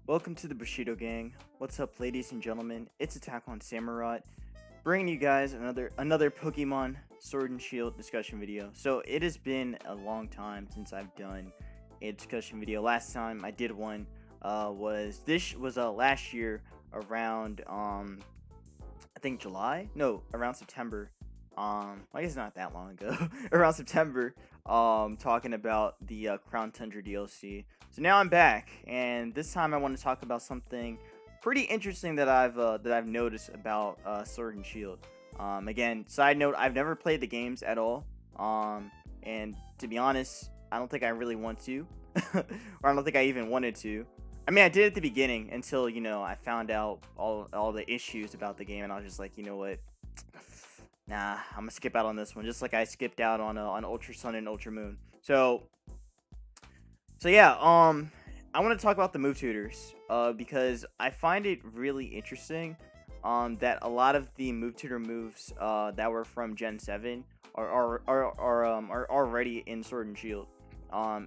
Welcome to the Bushido Gang. What's up, ladies and gentlemen? It's Attack on Samurott, bringing you guys another Pokemon Sword and Shield discussion video. So it has been a long time since I've done a discussion video. Last time I did one was last year around I think July? No, around September. I guess not that long ago. Around September, talking about the Crown Tundra DLC. So now I'm back, and this time I want to talk about something pretty interesting that I've noticed about Sword and Shield. Again, side note, I've never played the games at all. And to be honest, I don't think I really want to, or I don't think I even wanted to. I mean, I did at the beginning until I found out all the issues about the game, and I was just like, you know what? Nah, I'm gonna skip out on this one, just like I skipped out on Ultra Sun and Ultra Moon. So yeah, I want to talk about the move tutors, because I find it really interesting, that a lot of the move tutor moves, that were from Gen 7 are already in Sword and Shield,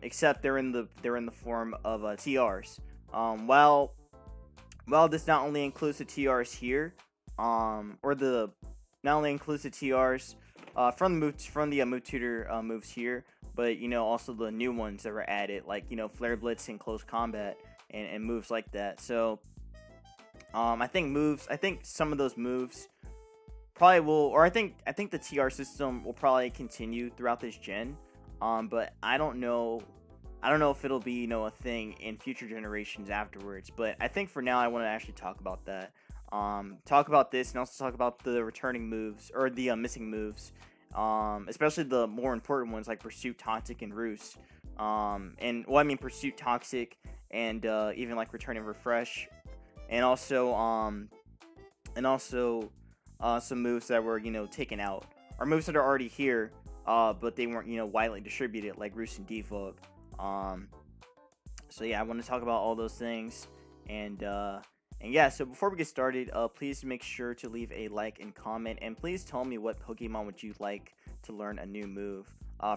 except they're in the form of TRs. Well, this not only includes the TRs here, not only includes the TRs from the move tutor moves here, but also the new ones that were added, like Flare Blitz and Close Combat and moves like that. So I think some of those moves probably will, or I think the TR system will probably continue throughout this gen. But I don't know if it'll be a thing in future generations afterwards. But I think for now I want to actually talk about that. Talk about this and also talk about the returning moves, or the missing moves, especially the more important ones like Pursuit, Toxic, and Roost. Pursuit, Toxic, and even like Return and Refresh, and also some moves that were taken out, or moves that are already here, but they weren't widely distributed, like Roost and Defog. So yeah, I want to talk about all those things, and yeah, so before we get started, please make sure to leave a like and comment, and please tell me what Pokemon would you like to learn a new move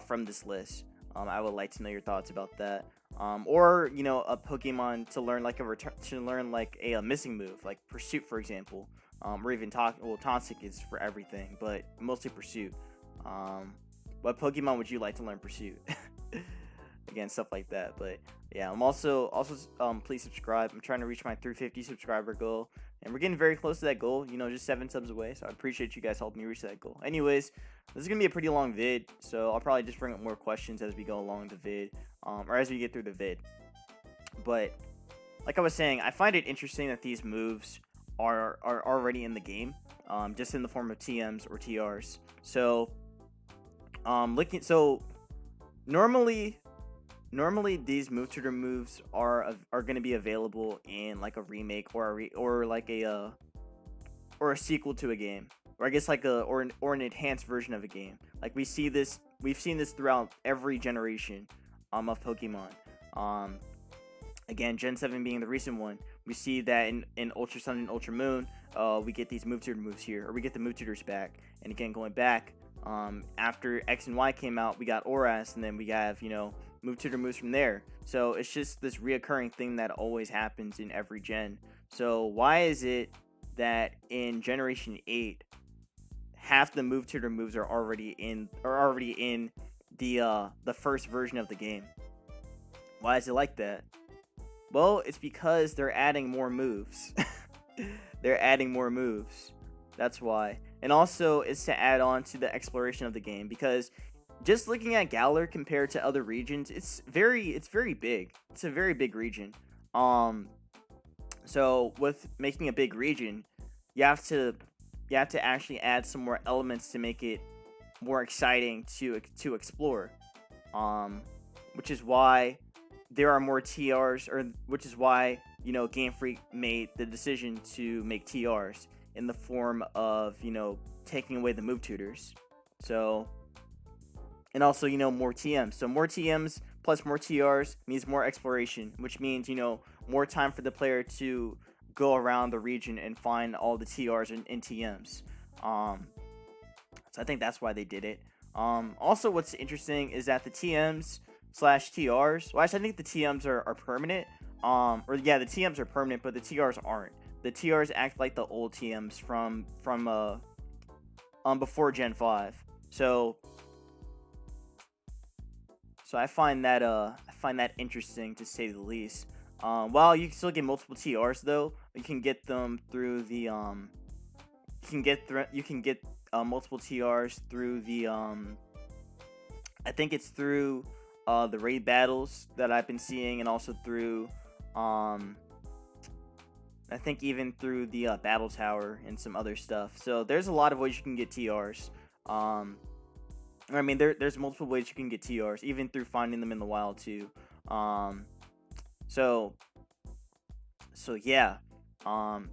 from this list. I would like to know your thoughts about that. Or a Pokemon to learn like a missing move, like Pursuit, for example. Or even Toxic is for everything, but mostly Pursuit. What Pokemon would you like to learn Pursuit? Again, stuff like that. But yeah, I'm also please subscribe. I'm trying to reach my 350 subscriber goal, and we're getting very close to that goal, just 7 subs away. So I appreciate you guys helping me reach that goal. Anyways, this is gonna be a pretty long vid, so I'll probably just bring up more questions as we go along the vid, or as we get through the vid. But like I was saying, I find it interesting that these moves are already in the game, just in the form of TMs or TRs. So normally these move tutor moves are going to be available in like a remake or a sequel to a game, or I guess like an enhanced version of a game. Like we've seen this throughout every generation of Pokemon. Again, Gen 7 being the recent one, we see that in Ultra Sun and Ultra Moon, we get these move tutor moves here, or we get the move tutors back. And again, going back, after X and Y came out, we got Oras, and then we have move tutor moves from there. So it's just this reoccurring thing that always happens in every gen. So why is it that in Generation 8, half the move tutor moves are already in the first version of the game? Why is it like that? Well, it's because they're adding more moves. They're adding more moves. That's why. And also, it's to add on to the exploration of the game, because just looking at Galar compared to other regions, it's very big. It's a very big region. So with making a big region, you have to actually add some more elements to make it more exciting to explore. Which is why there are more TRs, or which is why Game Freak made the decision to make TRs in the form of taking away the move tutors. So, and also more TMs. So more TMs plus more TRs means more exploration, which means more time for the player to go around the region and find all the TRs and TMs. So I think that's why they did it. Also, what's interesting is that the TMs /TRs, well, actually I think the TMs are permanent, or yeah, the TMs are permanent, but the TRs aren't. The TRs act like the old TMs from before Gen 5. So I find that interesting, to say the least. While you can still get multiple TRs though, you can get them through the you can get multiple TRs through the I think it's through the raid battles that I've been seeing, and also through I think even through the battle tower and some other stuff. So there's a lot of ways you can get TRs. I mean, there's multiple ways you can get TRs, even through finding them in the wild too. So yeah,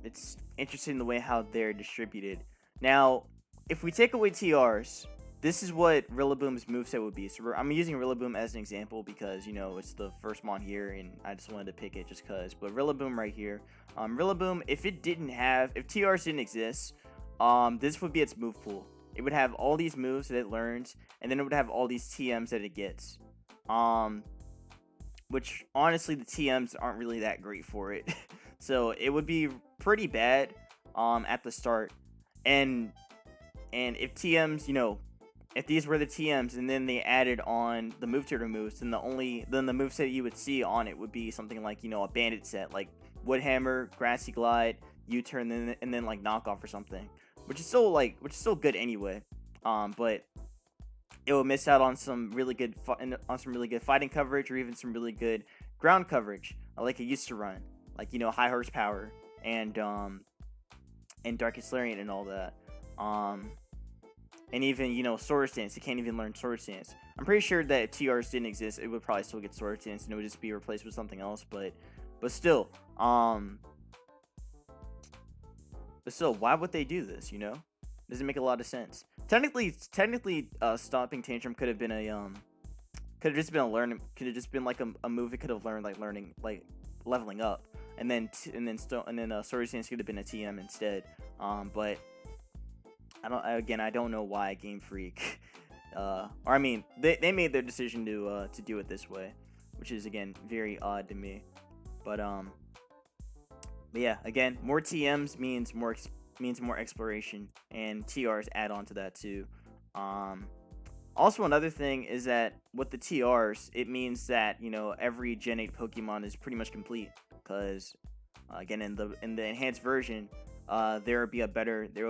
it's interesting the way how they're distributed. Now, if we take away TRs, this is what Rillaboom's moveset would be. So I'm using Rillaboom as an example because, you know, it's the first mon here, and I just wanted to pick it just because. But Rillaboom right here, Rillaboom, if TRs didn't exist, this would be its move pool. It would have all these moves that it learns, and then it would have all these TMs that it gets. Which honestly, the TMs aren't really that great for it. So it would be pretty bad at the start. And if TMs, you know, if these were the TMs and then they added on the move tutor moves, then the moveset you would see on it would be something like, you know, a bandit set, like Woodhammer, Grassy Glide, U-turn, and then like knockoff or something. Which is still good anyway. But it will miss out on some really good fighting coverage, or even some really good ground coverage, like it used to run, like, you know, high horsepower and Darkest Larian and all that. And even, you know, sword stance. It can't even learn sword stance. I'm pretty sure that if TRs didn't exist, it would probably still get sword stance and it would just be replaced with something else. But still, why would they do this? You know, doesn't make a lot of sense. Technically, Stomping Tantrum could have been could have just been like a move it could have learned, like leveling up, and then Sword Stance could have been a TM instead. But I don't know why Game Freak, or I mean, they made their decision to do it this way, which is again very odd to me. But yeah, again, more TMs means more exploration, and TRs add on to that too. Also, another thing is that with the TRs, it means that, you know, every Gen 8 Pokemon is pretty much complete, because again, in the enhanced version, there will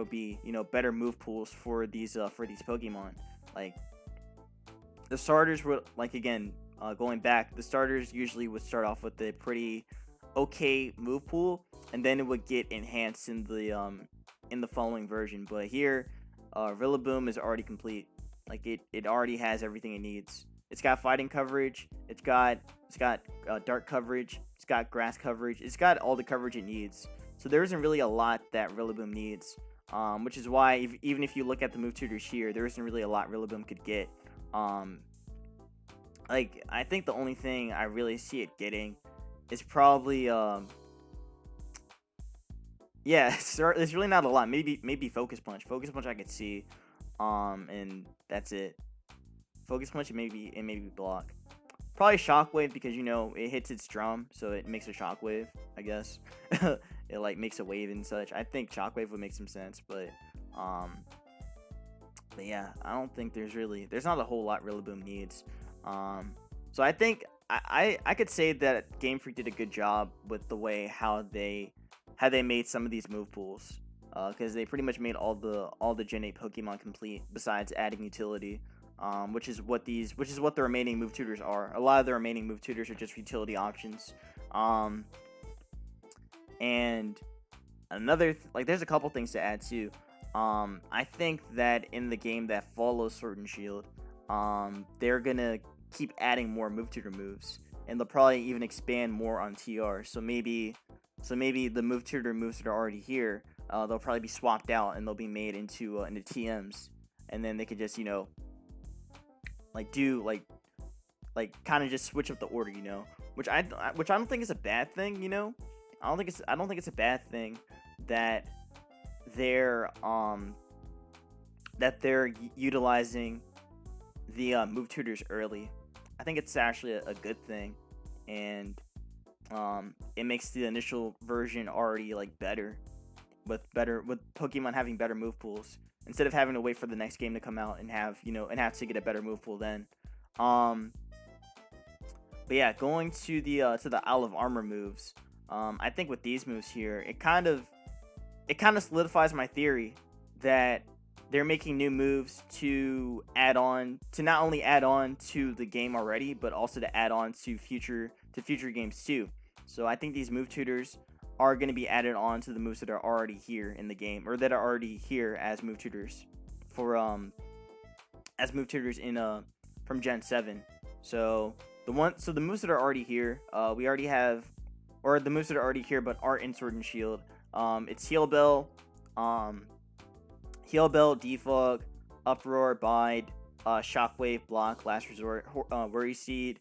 be you know, better move pools for these Pokemon. Like the starters would, like, again, going back, the starters usually would start off with a pretty okay move pool, and then it would get enhanced in the following version. But here, Rillaboom is already complete. Like it already has everything it needs. It's got fighting coverage. It's got dark coverage. It's got grass coverage. It's got all the coverage it needs. So there isn't really a lot that Rillaboom needs. Which is why even if you look at the move tutors here, there isn't really a lot Rillaboom could get. Like, I think the only thing I really see it getting is probably yeah, there's really not a lot. Maybe Focus Punch. Focus Punch I could see, and that's it. Focus Punch and maybe Block. Probably Shockwave, because, you know, it hits its drum, so it makes a Shockwave, I guess. It like makes a wave and such. I think Shockwave would make some sense, but yeah, I don't think there's not a whole lot Rillaboom needs. So I think I could say that Game Freak did a good job with the way how they made some of these move pools, because they pretty much made all the Gen 8 Pokemon complete, besides adding utility, which is what the remaining move tutors are. A lot of the remaining move tutors are just utility options. And another there's a couple things to add too. I think that in the game that follows Sword and Shield, they're gonna keep adding more move tutor moves, and they'll probably even expand more on TR. So maybe the move tutor moves that are already here, they'll probably be swapped out and they'll be made into TMs, and then they could just, you know, kind of just switch up the order, you know, which I don't think is a bad thing, you know. I don't think it's a bad thing that they're utilizing the move tutors early. I think it's actually a good thing, and It makes the initial version already like better with Pokemon having better move pools instead of having to wait for the next game to come out and have to get a better move pool then. Um, but yeah, going to the Isle of Armor moves. I think with these moves here, it kind of solidifies my theory that they're making new moves to add on to not only add on to the game already, but also to add on to future games too. So I think these move tutors are going to be added on to the moves that are already here in the game, or that are already here as move tutors for in from Gen 7. So the moves that are already here, we already have, or the moves that are already here but aren't in Sword and Shield. It's Heal Bell, Defog, Uproar, Bide, Shockwave, Block, Last Resort, Worry Seed.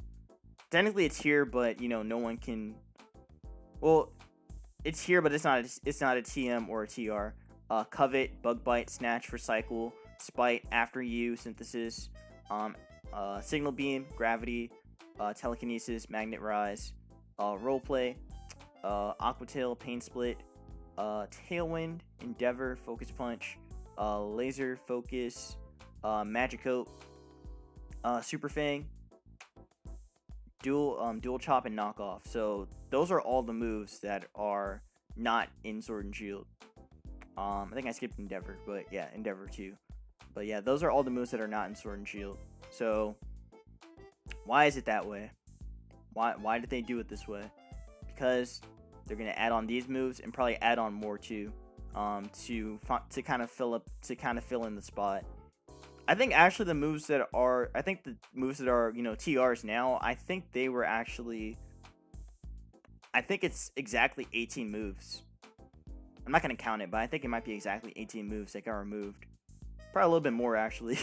Technically, it's here, but no one can. Well, it's here, but it's not a TM or a TR. Covet, Bug Bite, Snatch, Recycle, Spite, After You, Synthesis, Signal Beam, Gravity, Telekinesis, Magnet Rise, Roleplay, Aqua Tail, Pain Split, Tailwind, Endeavor, Focus Punch, Laser Focus, Magicoat, Super Fang, Dual Chop, and Knockoff. So those are all the moves that are not in Sword and Shield. I think I skipped Endeavor, but yeah, Endeavor too. But yeah, those are all the moves that are not in Sword and Shield. So why is it that way? Why did they do it this way? Because they're gonna add on these moves and probably add on more too, to kind of fill in the spot. I think actually the moves that are TRs now, I think it's exactly 18 moves. I'm not gonna count it, but I think it might be exactly 18 moves that got removed. Probably a little bit more actually.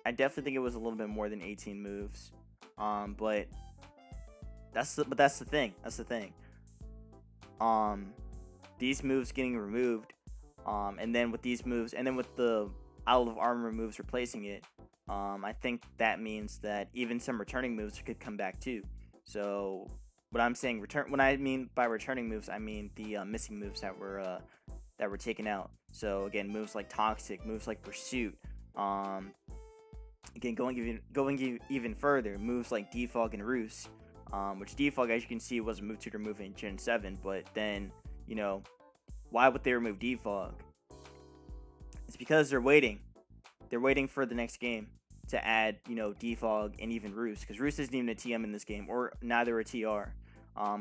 I definitely think it was a little bit more than 18 moves. But that's the thing. These moves getting removed, and then with these moves, and then with the Isle of Armor moves replacing it, I think that means that even some returning moves could come back too. So what I'm saying, when I mean by returning moves, I mean the missing moves that were taken out. So again, moves like Toxic, moves like Pursuit. Again, going even further, moves like Defog and Roost. Which Defog, as you can see, was a move tutor move in Gen 7, but then, why would they remove Defog? It's because they're waiting. They're waiting for the next game to add, Defog and even Roost, because Roost isn't even a TM in this game, or neither a TR,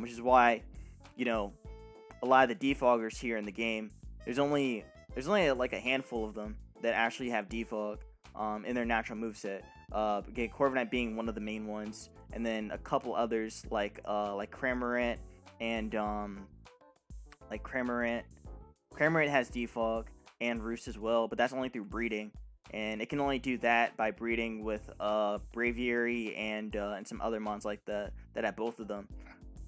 which is why, a lot of the Defoggers here in the game, there's only like a handful of them that actually have Defog in their natural moveset. Again, Corviknight being one of the main ones, and then a couple others like Cramorant and Cramorant has Defog and Roost as well, but that's only through breeding, and it can only do that by breeding with Braviary and some other mons like that have both of them.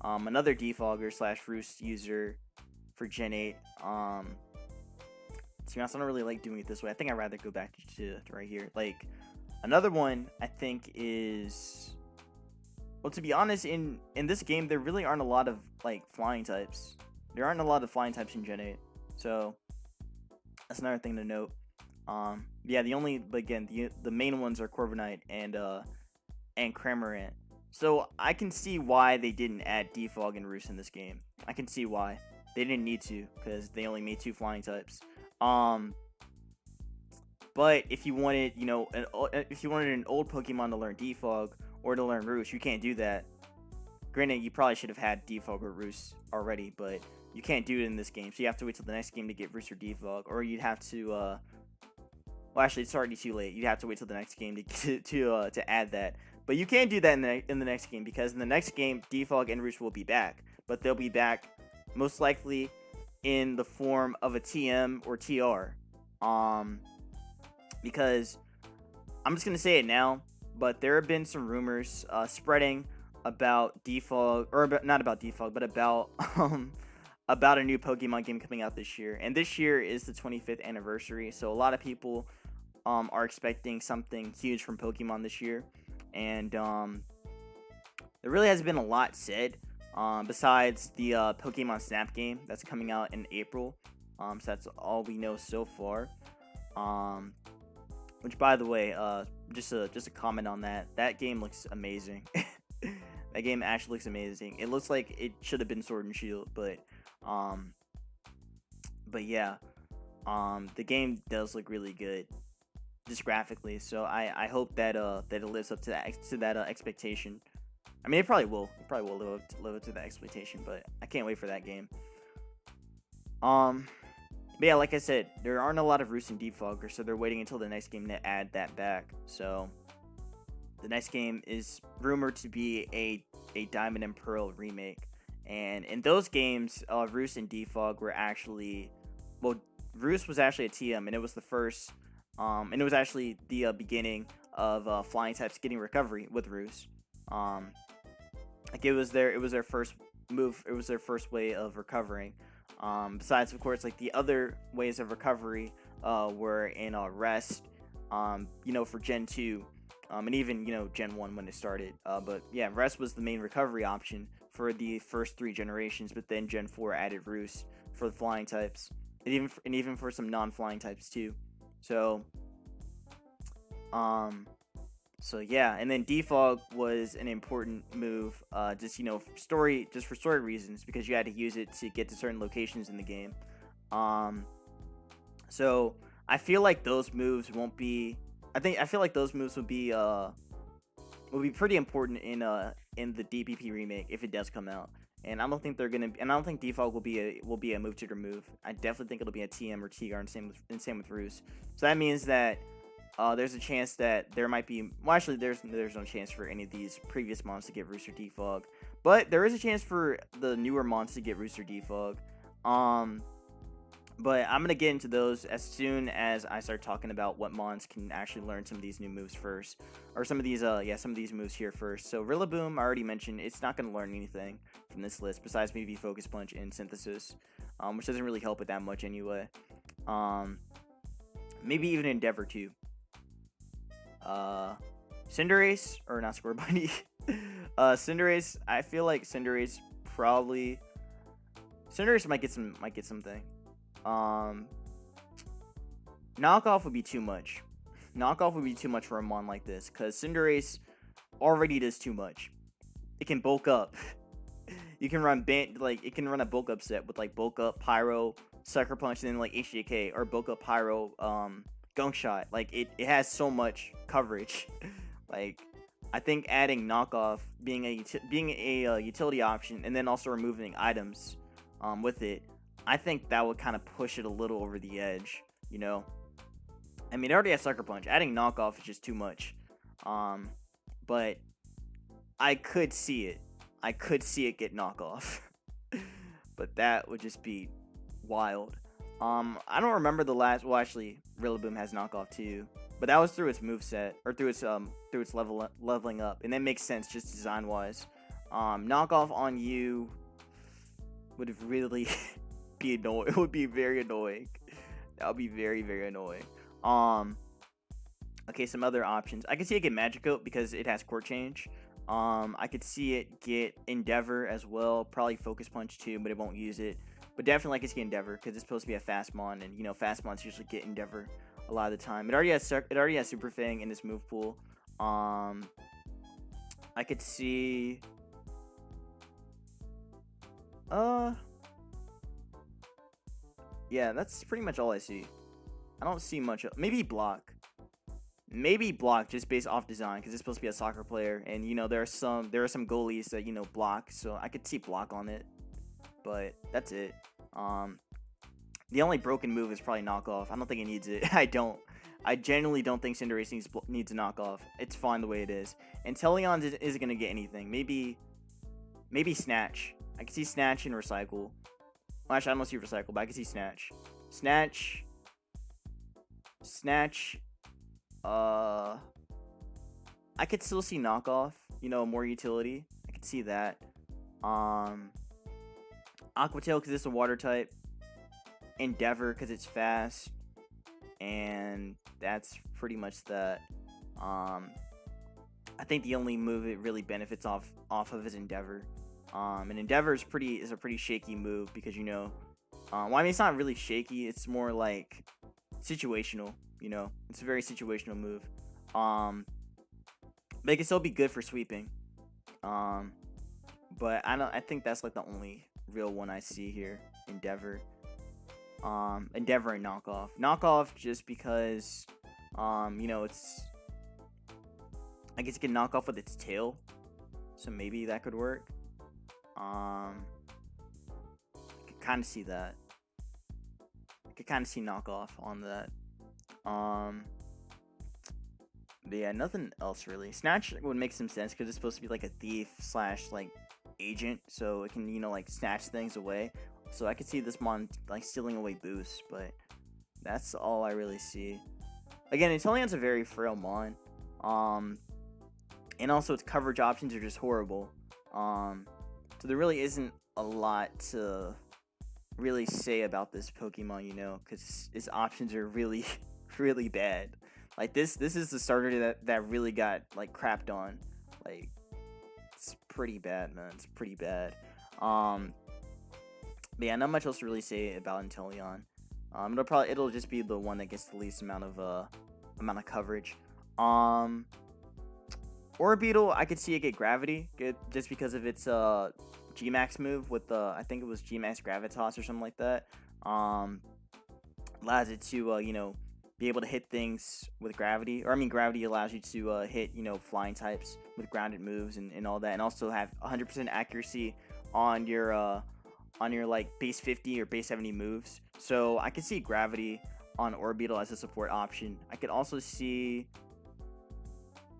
Another Defogger / Roost user for Gen 8. To be honest, I don't really like doing it this way. I think I'd rather go back to right here. Like, another one I think is, well, to be honest, in this game, there really aren't a lot of, like, flying types. There aren't a lot of flying types in Gen 8. So, that's another thing to note. Yeah, the main ones are Corviknight and Cramorant. So, I can see why they didn't add Defog and Roost in this game. I can see why. They didn't need to, because they only made 2 flying types. But if you wanted, an old Pokemon to learn Defog or to learn Roost, you can't do that. Granted, you probably should have had Defog or Roost already, but you can't do it in this game. So you have to wait till the next game to get Roost or Defog, or you'd have to. Well, actually, it's already too late. You'd have to wait till the next game to add that. But you can do that in the next game, because in the next game, Defog and Roost will be back, but they'll be back most likely in the form of a TM or TR. Because I'm just gonna say it now, but there have been some rumors spreading about Defog, or not about Defog, but about about a new Pokemon game coming out this year. And this year is the 25th anniversary, so a lot of people are expecting something huge from Pokemon this year. And there really hasn't been a lot said. besides the Pokemon Snap game that's coming out in April. So that's all we know so far. Which, by the way, just a comment on that. That game looks amazing. That game actually looks amazing. It looks like it should have been Sword and Shield, but yeah, the game does look really good, just graphically. So I hope that that it lives up to that expectation. I mean, it probably will. It probably will live up to that expectation, but I can't wait for that game. But yeah, like I said, there aren't a lot of Roost and Defogger, so they're waiting until the next game to add that back. So the next game is rumored to be a Diamond and Pearl remake. And in those games, Roost and Defog were actually, well, Roost was actually a TM, and it was the first, and it was actually the beginning of flying types getting recovery with Roost. Like it was their first move. It was their first way of recovering. Besides, of course, like the other ways of recovery were in Rest, for Gen 2, and even, Gen 1 when it started. But yeah, Rest was the main recovery option for the first 3 generations, but then Gen 4 added Roost for the flying types, and even for some non-flying types too. So yeah, and then Defog was an important move, just for story reasons, because you had to use it to get to certain locations in the game. So I feel like those moves won't be. I feel like those moves would be pretty important in the DPP remake if it does come out. And I don't think they're gonna. And I don't think Defog will be a move to remove. I definitely think it'll be a TM or T guard, and same with Roost. So that means that. There's a chance that there might be. Well, actually, there's no chance for any of these previous mons to get Roost or Defog, but there is a chance for the newer mons to get Roost or Defog. But I'm gonna get into those as soon as I start talking about what mons can actually learn some of these new moves first, or some of these moves here first. So Rillaboom, I already mentioned, it's not gonna learn anything from this list besides maybe Focus Punch and Synthesis, which doesn't really help it that much anyway. Maybe even Endeavor too. Cinderace, or not Scorbunny. Cinderace, I feel like Cinderace might get something. Knockoff would be too much. Knockoff would be too much for a mon like this, because Cinderace already does too much. It can bulk up. You can run it can run a bulk up set with like bulk up, Pyro, Sucker Punch, and then like HJK, or bulk up, Pyro, Gunk Shot. Like it has so much coverage. Like I think adding Knockoff being a utility option, and then also removing items with it, I think that would kind of push it a little over the edge. I mean, it already has Sucker Punch. Adding Knockoff is just too much. But I could see it. I could see it get Knockoff. But that would just be wild. I don't remember the last. Well, actually, Rillaboom has Knockoff too, but that was through its moveset, or through its leveling up, and that makes sense just design wise. Knockoff on you would really be annoying. It would be very annoying. That would be very, very annoying. Okay, some other options. I could see it get Magikarp because it has Court Change. I could see it get Endeavor as well. Probably Focus Punch too, but it won't use it. But definitely like it's get Endeavor because it's supposed to be a fast mon, and fast mons usually get Endeavor a lot of the time. It already has Super Fang in its move pool. I could see. Yeah, that's pretty much all I see. I don't see much. Maybe Block. Maybe Block just based off design because it's supposed to be a soccer player, and there are some goalies that block, so I could see Block on it. But that's it. The only broken move is probably Knockoff. I don't think it needs it. I genuinely don't think Cinderace needs a Knockoff. It's fine the way it is. And Teleon isn't gonna get anything. Maybe Snatch. I can see Snatch and Recycle. Well, actually, I don't see Recycle, but I can see Snatch. Snatch. I could still see Knockoff. More utility. I could see that. Aqua Tail because it's a water type. Endeavor because it's fast. And that's pretty much that. I think the only move it really benefits off of is Endeavor. And Endeavor is a pretty shaky move because well, I mean, it's not really shaky. It's more like situational. It's a very situational move. Um, but it can still be good for sweeping. Um, but I don't. I think that's like the only real one I see here. Endeavor. Endeavor and knockoff. Knockoff just because, it's. I guess it can knock off with its tail, so maybe that could work. I could kind of see that. I could kind of see knockoff on that. But yeah, nothing else really. Snatch would make some sense because it's supposed to be like a thief slash like agent, so it can like snatch things away. So I could see this mon like stealing away boosts, but that's all I really see. Again, Inteleon's a very frail mon. And also its coverage options are just horrible. So there really isn't a lot to really say about this Pokemon, because its options are really, really bad. Like this is the starter that really got like crapped on. Like it's pretty bad, man. It's pretty bad. But yeah, not much else to really say about Inteleon. It'll just be the one that gets the least amount of coverage. Orbeetle, I could see it get Gravity, just because of its G-Max move with I think it was G-Max Gravitas or something like that. Allows it to be able to hit things with gravity, or I mean gravity allows you to hit flying types with grounded moves and all that, and also have 100% accuracy on your like base 50 or base 70 moves. So I could see Gravity on Orbeetle as a support option. I could also see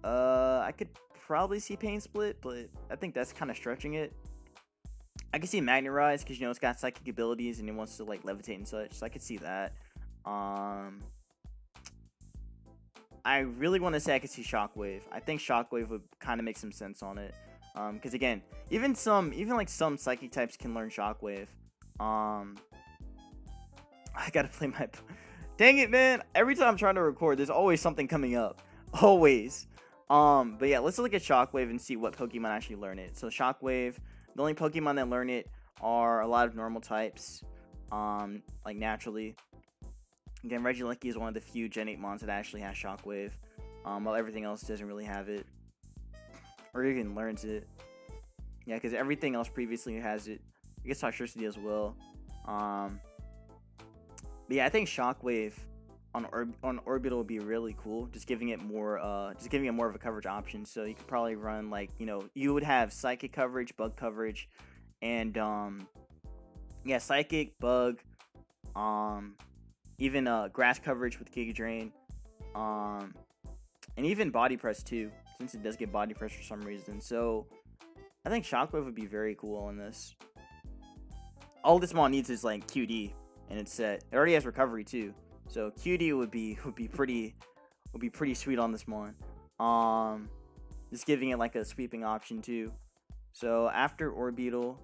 I could probably see Pain Split, but I think that's kind of stretching it. I could see Magnetize because it's got psychic abilities and it wants to like levitate and such, so I could see that. I really want to say I could see Shockwave. I think Shockwave would kind of make some sense on it. Because again, even some psychic types can learn Shockwave. I gotta play my. Dang it, man! Every time I'm trying to record, there's always something coming up. Always. But yeah, let's look at Shockwave and see what Pokemon actually learn it. So Shockwave, the only Pokemon that learn it are a lot of normal types, like naturally. Again, Regieleki is one of the few Gen 8 mons that actually has Shockwave, while everything else doesn't really have it, or even learns it. Yeah, because everything else previously has it. I guess Toxtricity as well. But yeah, I think Shockwave on Orbeetle would be really cool, just giving it more of a coverage option. So you could probably run like you would have Psychic coverage, Bug coverage, and Psychic, Bug, even Grass coverage with Giga Drain, and even Body Press too, since it does get Body Press for some reason. So I think Shockwave would be very cool on this. All this mon needs is like QD, and it's set. It already has Recovery too. So QD would be pretty sweet on this mon. Just giving it like a sweeping option too. So after Orbeetle,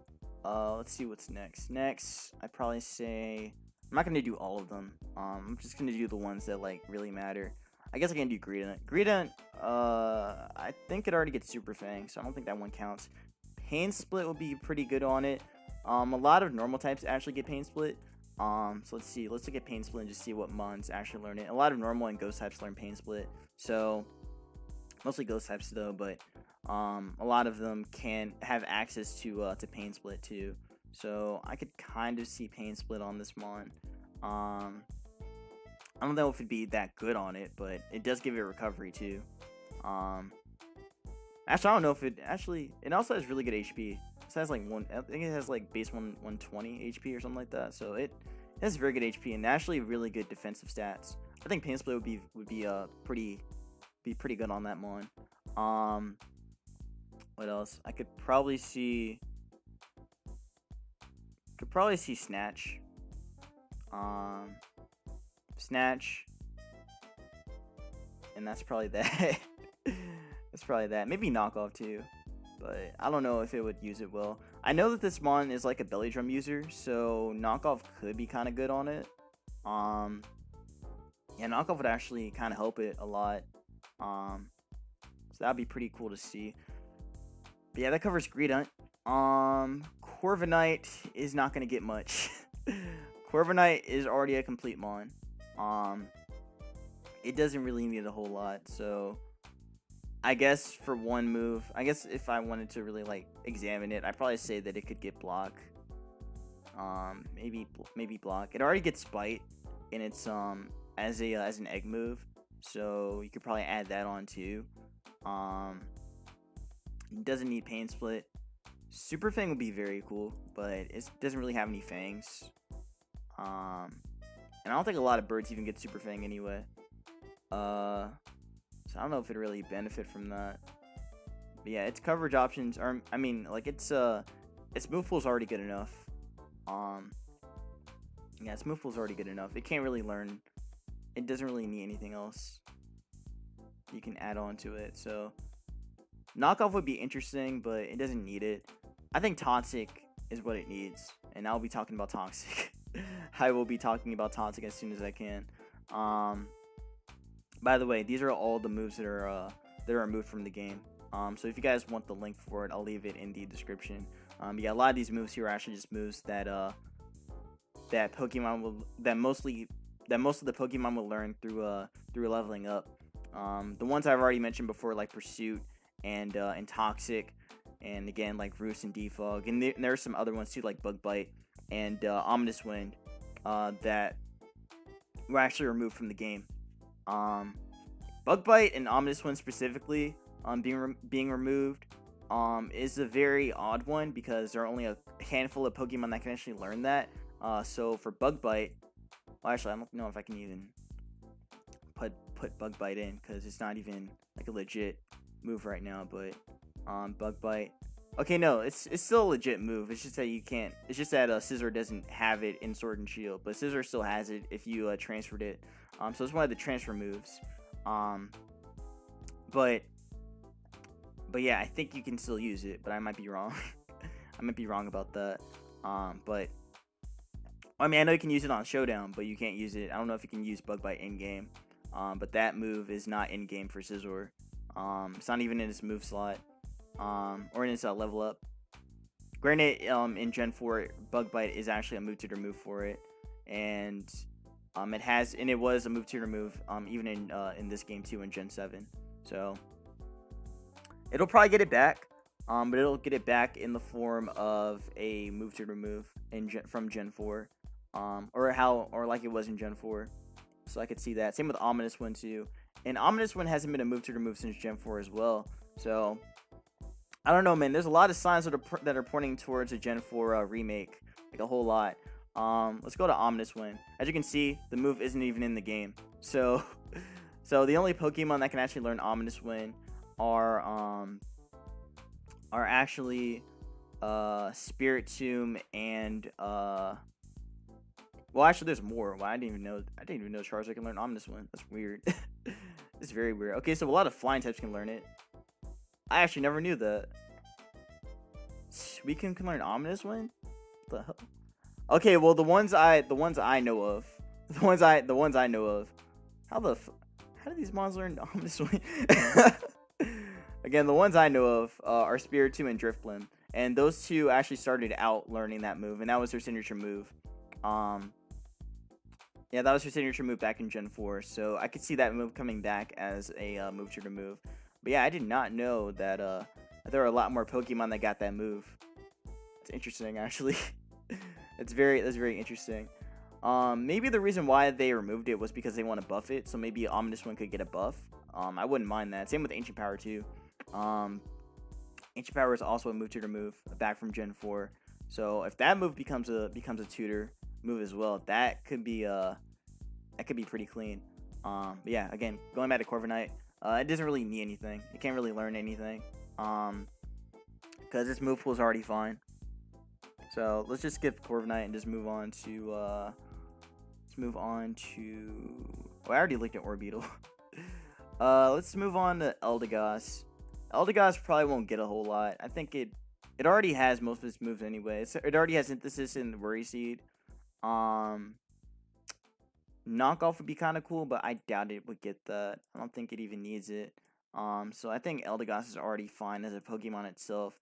let's see what's next. Next, I'd probably say I'm not gonna do all of them. I'm just gonna do the ones that like really matter. I guess I can do Greedent. Greedent, I think it already gets Super Fang, so I don't think that one counts. Pain Split would be pretty good on it. A lot of normal types actually get Pain Split. So let's see. Let's look at Pain Split and just see what mons actually learn it. A lot of normal and ghost types learn Pain Split. So mostly ghost types though, but a lot of them can have access to Pain Split too. So I could kind of see Pain Split on this mon. I don't know if it'd be that good on it, but it does give it recovery too. Actually, I don't know if it also has really good HP. It has like I think it has like base 120 HP or something like that. So it has very good HP and actually really good defensive stats. I think Pain Split would be pretty good on that mon. What else? I could probably see Snatch. Snatch. And that's probably that. That's probably that. Maybe Knockoff too. But I don't know if it would use it well. I know that this mon is like a belly drum user, so Knockoff could be kind of good on it. Yeah, Knockoff would actually kind of help it a lot. So that'd be pretty cool to see. But yeah, that covers Greedent. Corviknight is not gonna get much. Corviknight is already a complete mon. Um, it doesn't really need a whole lot, so I guess for one move, I guess if I wanted to really like examine it, I'd probably say that it could get block. Maybe block. It already gets spite, and it's as an egg move, so you could probably add that on too. Um, it doesn't need pain split. Super Fang would be very cool, but it doesn't really have any fangs. And I don't think a lot of birds even get Super Fang anyway. So I don't know if it really benefit from that. But yeah, its coverage options are, I mean, like its move pool is already good enough. Yeah, its move pool is already good enough. It can't really learn. It doesn't really need anything else you can add on to it. So knockoff would be interesting, but it doesn't need it. I think toxic is what it needs, and I'll be talking about toxic. I will be talking about toxic as soon as I can. By the way, these are all the moves that are removed from the game. So if you guys want the link for it, I'll leave it in the description. Yeah, a lot of these moves here are actually just moves that Pokemon will that most of the Pokemon will learn through leveling up. The ones I've already mentioned before, like Pursuit and Toxic, and again like Roost and Defog, and there are some other ones too, like Bug Bite and Ominous Wind, that were actually removed from the game. Bug Bite and Ominous Wind specifically, being removed, is a very odd one because there are only a handful of Pokemon that can actually learn that. So for Bug Bite, well, actually, I don't know if I can even put Bug Bite in because it's not even like a legit move right now. But Bug Bite. Okay, no, it's still a legit move. It's just that you can't. It's just that Scizor doesn't have it in Sword and Shield, but Scizor still has it if you transferred it. So it's one of the transfer moves. But yeah, I think you can still use it, but I might be wrong. I might be wrong about that. But I mean, I know you can use it on Showdown, but you can't use it. I don't know if you can use Bug Bite in game. But that move is not in game for Scizor. It's not even in its move slot. Or in its level up. Granted, in Gen 4, Bug Bite is actually a move tutor move for it, and it was a move tutor move even in this game too in Gen 7. So it'll probably get it back, but it'll get it back in the form of a move tutor move from Gen 4, or like it was in Gen 4. So I could see that. Same with Ominous Wind too, and Ominous Wind hasn't been a move tutor move since Gen 4 as well. So I don't know, man. There's a lot of signs that are pointing towards a Gen 4 remake, like a whole lot. Let's go to Ominous Wind. As you can see, the move isn't even in the game. So the only Pokemon that can actually learn Ominous Wind are actually Spirit Tomb and well, actually, there's more. Well, I didn't even know Charizard can learn Ominous Wind. That's weird. It's very weird. Okay, so a lot of flying types can learn it. I actually never knew that. Suicune can learn Ominous Wind? What the hell? Okay, well the ones I know of. The ones I know of. How do these mons learn Ominous Wind? Again, the ones I know of are Spiritomb and Drifblim. And those two actually started out learning that move, and that was their signature move. Yeah, that was her signature move back in Gen 4, so I could see that move coming back as a move trigger move. But yeah, I did not know that there are a lot more Pokemon that got that move. It's interesting, actually. That's very interesting. Maybe the reason why they removed it was because they want to buff it, so maybe Ominous One could get a buff. I wouldn't mind that. Same with Ancient Power too. Ancient Power is also a move tutor move back from Gen 4. So if that move becomes a tutor move as well, that could be pretty clean. But yeah, again, going back to Corviknight, it doesn't really need anything. It can't really learn anything. Because its move pool is already fine. So let's just skip Corviknight and just move on to oh, I already looked at Orbeetle. Let's move on to Eldegoss. Eldegoss probably won't get a whole lot. I think it already has most of its moves anyway. It already has Synthesis and Worry Seed. Knockoff would be kind of cool, but I doubt it would get that. I don't think it even needs it. So I think Eldegoss is already fine as a Pokemon itself.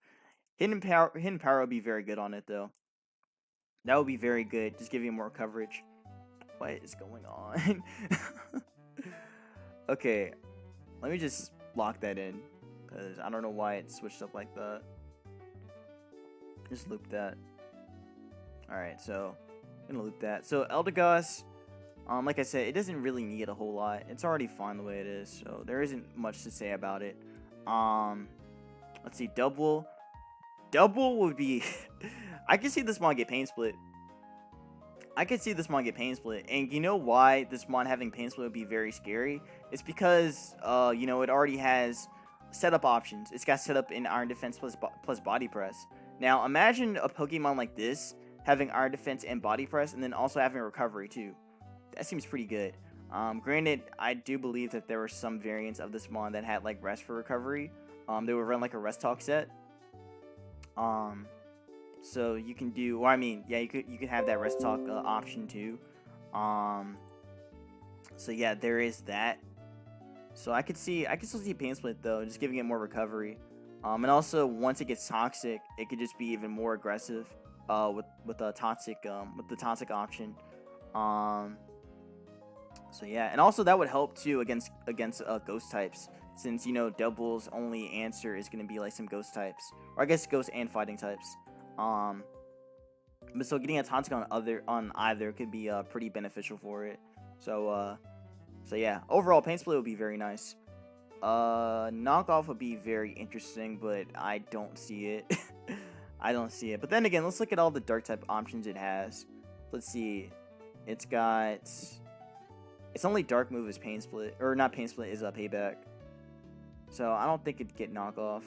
Hidden power would be very good on it though. That would be very good. Just giving more coverage. What is going on? Okay, let me just lock that in, because I don't know why it switched up like that. Just loop that. Alright, so I'm gonna loop that. So Eldegoss, like I said, it doesn't really need a whole lot. It's already fine the way it is, so there isn't much to say about it. Let's see, Double would be I can see this mon get Pain Split. And you know why this mon having Pain Split would be very scary? It's because, you know, it already has setup options. It's got setup in Iron Defense plus Body Press. Now, imagine a Pokemon like this having Iron Defense and Body Press, and then also having Recovery too. That seems pretty good. Granted, I do believe that there were some variants of this mon that had like Rest for Recovery. They would run like a Rest Talk set. So you can do, well, I mean, yeah, you could have that Rest Talk option too. So yeah, there is that. So I could still see Pain Split though, just giving it more recovery. And also once it gets toxic, it could just be even more aggressive. With the toxic option. So yeah, and also that would help too against ghost types, since, you know, Double's only answer is gonna be like some ghost types, or I guess ghost and fighting types. But so getting a toxic on either could be pretty beneficial for it. So yeah, overall Pain Split would be very nice. Knockoff would be very interesting, but I don't see it. I don't see it. But then again, let's look at all the dark type options it has. Let's see. It's only dark move is Pain Split, or not Pain Split, is a Payback. So I don't think it'd get knockoff.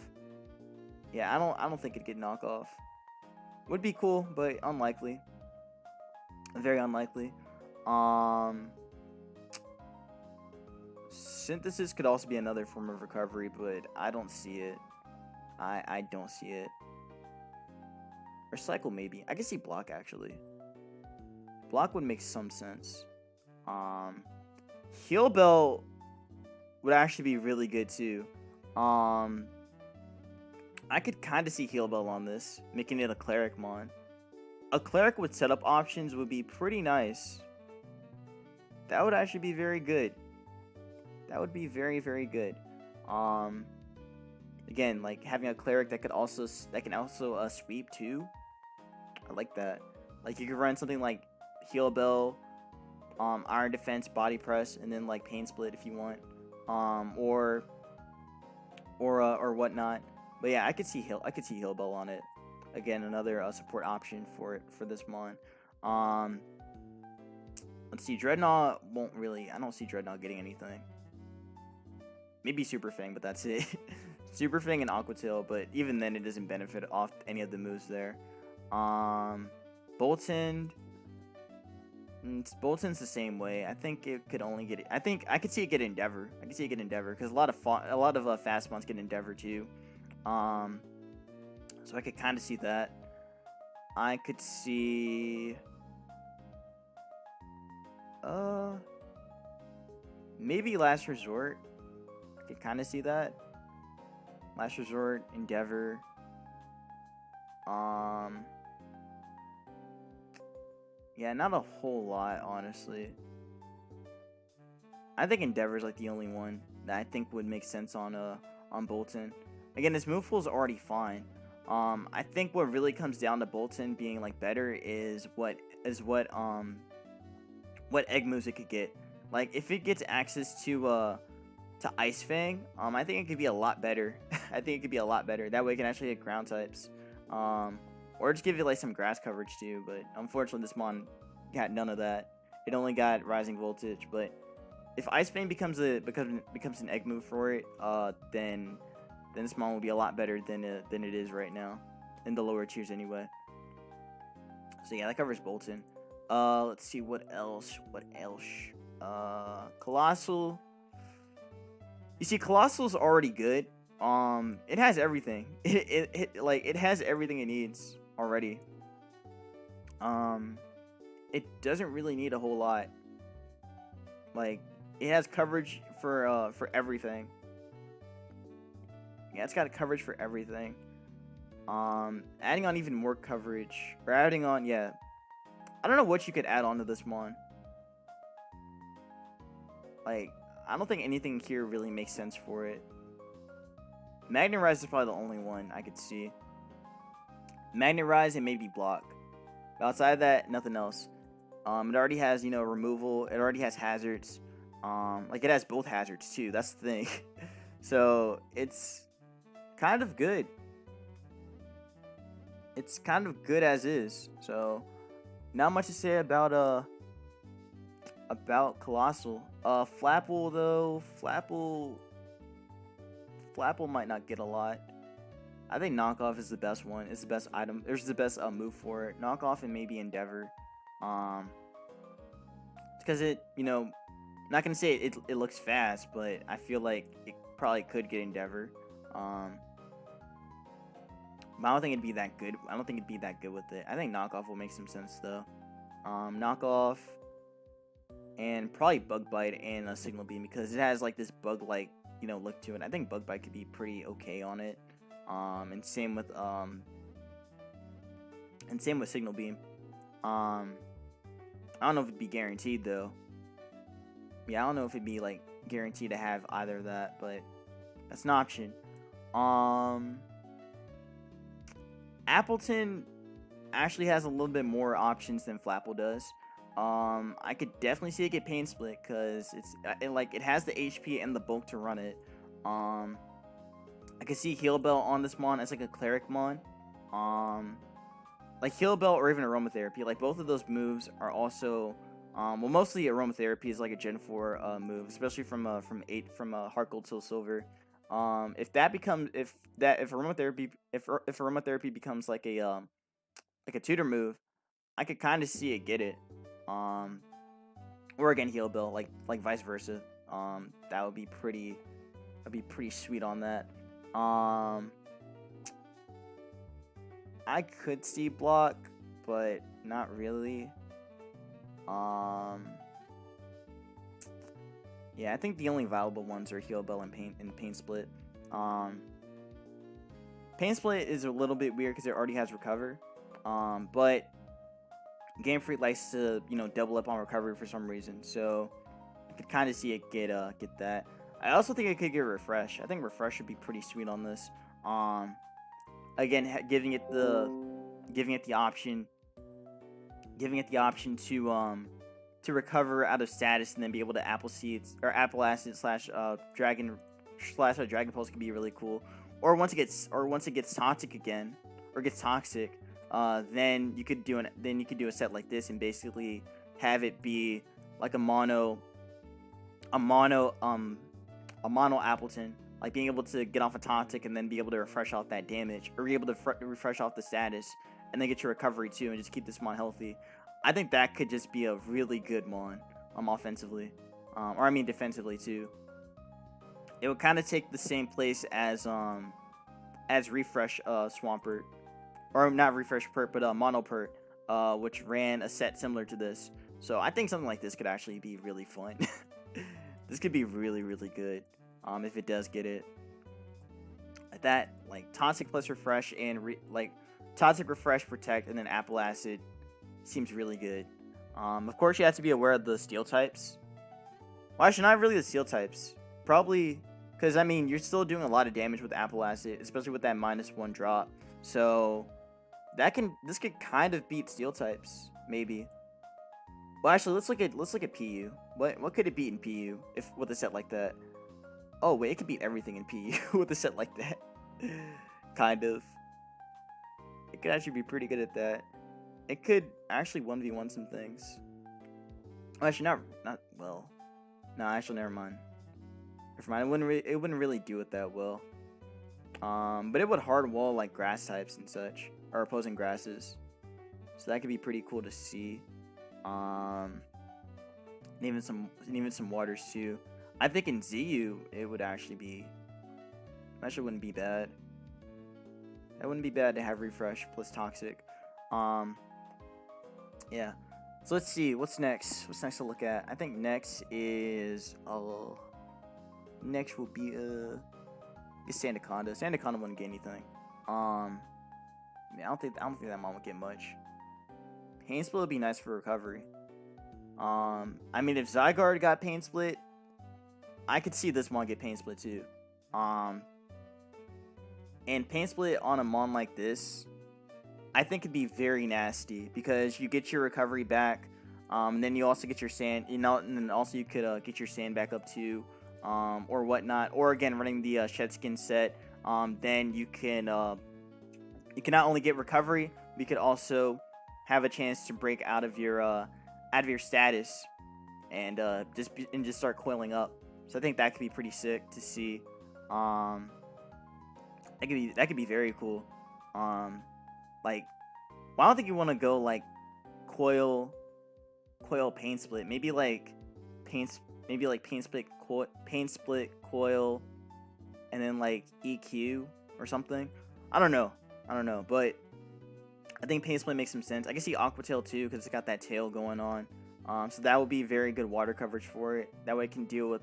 Yeah, I don't think it'd get knockoff. Would be cool, but unlikely. Very unlikely. Synthesis could also be another form of recovery, but I don't see it. I don't see it. Or Cycle maybe. I can see Block actually. Block would make some sense. Heal Bell would actually be really good too. I could kind of see Heal Bell on this, making it a Cleric mon. A Cleric with setup options would be pretty nice. That would actually be very good. That would be very, very good. Again, like having a Cleric that can also sweep too. I like that. Like you could run something like Heal Bell, Iron Defense, Body Press, and then like Pain Split if you want, or whatnot. But yeah, I could see Heal Bell on it. Again, another support option for this mon. Let's see, Dreadnought won't really. I don't see Dreadnought getting anything. Maybe Super Fang, but that's it. Super Fang and Aqua Tail, but even then, it doesn't benefit off any of the moves there. Boltund. Boltund's the same way. I think it could only get it. I think I could see it get Endeavor. I could see it get Endeavor because a lot of fast ones get Endeavor too. So I could kind of see that. I could see. Maybe Last Resort. I could kind of see that. Last Resort, Endeavor. Yeah, not a whole lot, honestly. I think Endeavor's like the only one that I think would make sense on Boltund. Again, this move pool is already fine. I think what really comes down to Boltund being like better is what egg moves it could get. Like if it gets access to Ice Fang, I think it could be a lot better. I think it could be a lot better. That way it can actually hit ground types. Or just give it like some grass coverage too, but unfortunately this mon got none of that. It only got Rising Voltage, but if Ice Fang becomes an egg move for it, then this mon will be a lot better than it is right now, in the lower tiers anyway. So yeah, that covers Boltund. Let's see what else. Colossal. You see, Colossal's already good. It has everything. It has everything it needs already. It doesn't really need a whole lot. Like, it has coverage for everything. Yeah, it's got coverage for everything. Adding on even more coverage, or adding on, yeah. I don't know what you could add on to this mon. Like, I don't think anything here really makes sense for it. Magnet Rise is probably the only one I could see. Magnet Rise and maybe Block. But outside of that, nothing else. It already has, you know, removal. It already has hazards. Like, it has both hazards, too. That's the thing. So, it's kind of good. It's kind of good as is. So, not much to say about Colossal. Flapple, though. Flapple might not get a lot. I think Knockoff is the best one. It's the best item. There's the best move for it. Knockoff and maybe Endeavor. Because it, you know, not gonna say it looks fast, but I feel like it probably could get Endeavor. But I don't think it'd be that good. I don't think it'd be that good with it. I think Knockoff will make some sense though. Knockoff and probably Bug Bite and a Signal Beam because it has like this bug-like, you know, look to it. I think Bug Bite could be pretty okay on it. And same with Signal Beam. I don't know if it'd be guaranteed though. Yeah, I don't know if it'd be like guaranteed to have either of that, but that's an option. Appleton actually has a little bit more options than Flapple does. I could definitely see it get Pain Split because it has the HP and the bulk to run it. I could see Heal Bell on this mon as like a Cleric mon. Like Heal Bell or even Aromatherapy. Like both of those moves are also well, mostly Aromatherapy is like a Gen 4 move, especially from Heart Gold till Silver. If Aromatherapy becomes like a tutor move, I could kind of see it get it. Or again Heal Bell, like vice versa. That would be pretty sweet on that. I could see Block, but not really. Yeah, I think the only viable ones are Heal Bell and Pain Split. Pain Split is a little bit weird because it already has Recover. But Game Freak likes to, you know, double up on Recovery for some reason, so I could kind of see it get that. I also think it could get Refresh. I think Refresh would be pretty sweet on this. Again, giving it the option to recover out of status and then be able to Apple Seeds or Apple Acid / Dragon Pulse could be really cool. Or once it gets toxic again, or gets toxic, then you could do a set like this and basically have it be like a mono Appleton, like being able to get off a toxic and then be able to refresh off that damage, or be able to refresh off the status and then get your recovery too and just keep this mon healthy. I think that could just be a really good mon offensively, or I mean defensively too. It would kind of take the same place as Refresh Swampert, or not Refresh Pert, but Mono Pert, which ran a set similar to this. So I think something like this could actually be really fun. This could be really, really good if it does get it. Like that, like Toxic plus Refresh and Toxic, Refresh, Protect, and then Apple Acid seems really good. Of course, you have to be aware of the Steel types. Well, actually, not really the Steel types. Probably, because, I mean, you're still doing a lot of damage with Apple Acid, especially with that -1 drop. So, this could kind of beat Steel types, maybe. Well, actually, let's look at PU. What could it beat in PU with a set like that? Oh wait, it could beat everything in PU with a set like that. Kind of. It could actually be pretty good at that. It could actually 1v1 some things. Well, actually, not well. No, actually, never mind. Never mind. It wouldn't really do it that well. But it would hard wall like grass types and such, or opposing grasses. So that could be pretty cool to see. And even some waters too. I think in ZU it would actually wouldn't be bad. That wouldn't be bad to have Refresh plus Toxic. Yeah. So let's see what's next. What's next to look at? I think next is next will be Sandaconda. Sandaconda wouldn't get anything. I mean, I don't think that mon would get much. Pain Split would be nice for recovery. I mean, if Zygarde got Pain Split, I could see this mon get Pain Split too. And Pain Split on a mon like this, I think it'd be very nasty because you get your recovery back. And then you also get your sand, and then also you could get your sand back up too, or whatnot. Or again, running the Shed Skin set, then you can not only get recovery, but you could also have a chance to break out of your status and just start coiling up. So I think that could be pretty sick to see. That could be very cool. Like, well, I don't think you want to go like coil Pain Split. Maybe like pain split coil, and then like EQ or something. I don't know, but I think Pain Split makes some sense. I can see Aqua Tail too because it's got that tail going on. So that would be very good water coverage for it. That way it can deal with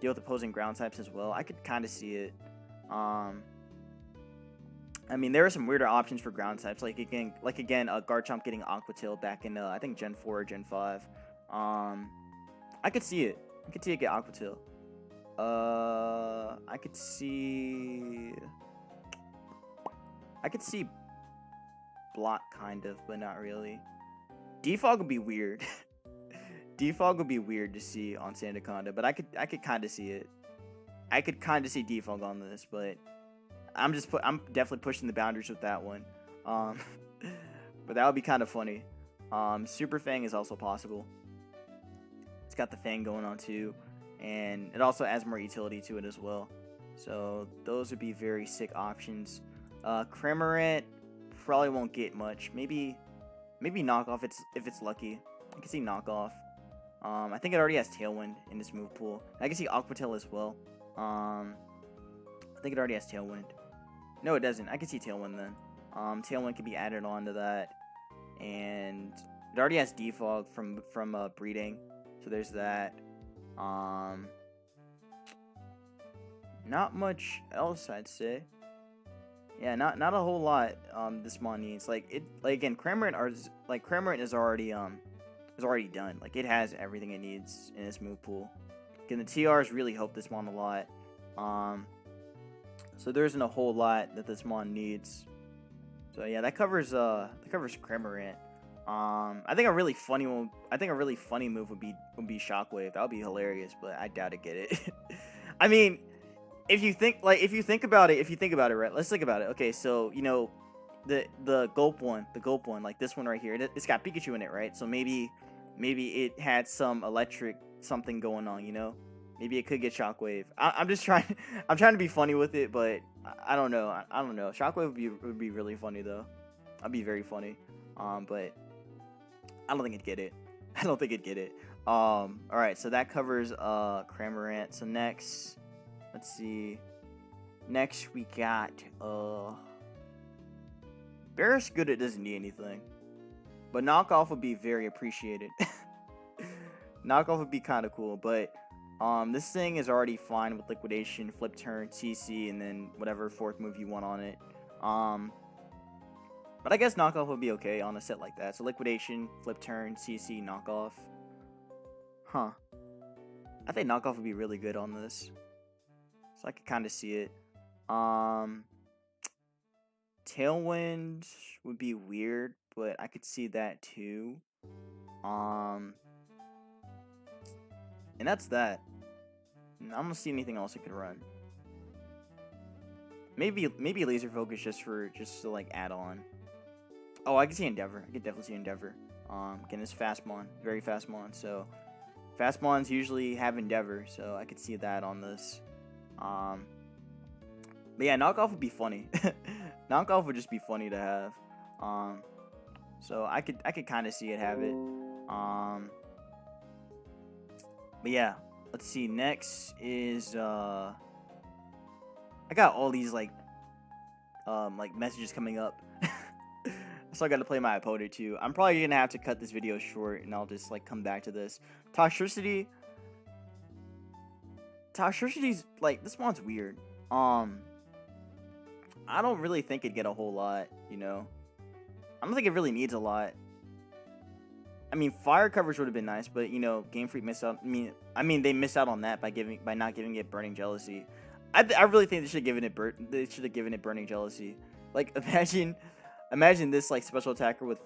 opposing ground types as well. I could kind of see it. I mean, there are some weirder options for ground types, like again, Garchomp getting Aqua Tail back in I think Gen 4 or Gen 5. I could see it. I could see it get Aqua Tail. I could see Block kind of, but not really. Defog would be weird. Defog would be weird to see on Sandaconda, but I could kind of see it. I could kind of see Defog on this, but I'm definitely pushing the boundaries with that one. But that would be kind of funny. Super Fang is also possible. It's got the Fang going on too, and it also adds more utility to it as well. So those would be very sick options. Cramorant probably won't get much. Maybe Knockoff if it's lucky. I can see Knockoff. I think it already has Tailwind in this move pool. I can see Aqua Tail as well. I think it already has Tailwind. No, it doesn't. I can see Tailwind then. Tailwind can be added on to that, and it already has Defog from breeding. So there's that. Not much else, I'd say. Yeah, not a whole lot. This mon needs again, Cramorant is already done. Like, it has everything it needs in its move pool. Again, the TRs really help this mon a lot. So there isn't a whole lot that this mon needs. So yeah, that covers Cramorant. I think a really funny move would be Shockwave. That would be hilarious, but I doubt it get it. I mean, if you think about it, right? Let's think about it. Okay, so the Gulp one, like this one right here, it's got Pikachu in it, right? So maybe it had some electric something going on, Maybe it could get Shockwave. I'm trying to be funny with it, but I don't know. Shockwave would be really funny though. That'd be very funny. But I don't think it'd get it. All right, so that covers Cramorant. So next, let's see. Next we got Barraskewda. It doesn't need anything, but Knockoff would be very appreciated. Knockoff would be kind of cool, but this thing is already fine with Liquidation, Flip Turn, CC, and then whatever fourth move you want on it. But I guess Knockoff would be okay on a set like that. So Liquidation, Flip Turn, CC, Knockoff. Huh. I think Knockoff would be really good on this. So I could kind of see it. Tailwind would be weird, but I could see that too. And that's that. I don't see anything else it could run. Maybe Laser Focus just to like add on. Oh, I can see Endeavor. I could definitely see Endeavor. Again, it's fast mon, very fast mon. So fast mons usually have Endeavor, so I could see that on this. But yeah, Knockoff would be funny. Knockoff would just be funny to have. So I could kind of see it have it. But yeah, let's see. Next is I got all these like messages coming up. So I got to play my opponent too. I'm probably gonna have to cut this video short, and I'll just like come back to this. Toxtricity's like, this mon's weird. I don't really think it'd get a whole lot, you know. I don't think it really needs a lot. I mean, fire coverage would have been nice, but you know, Game Freak missed out. I mean, they missed out on that by not giving it burning jealousy. I really think they should have given it burning jealousy. Like imagine this like special attacker with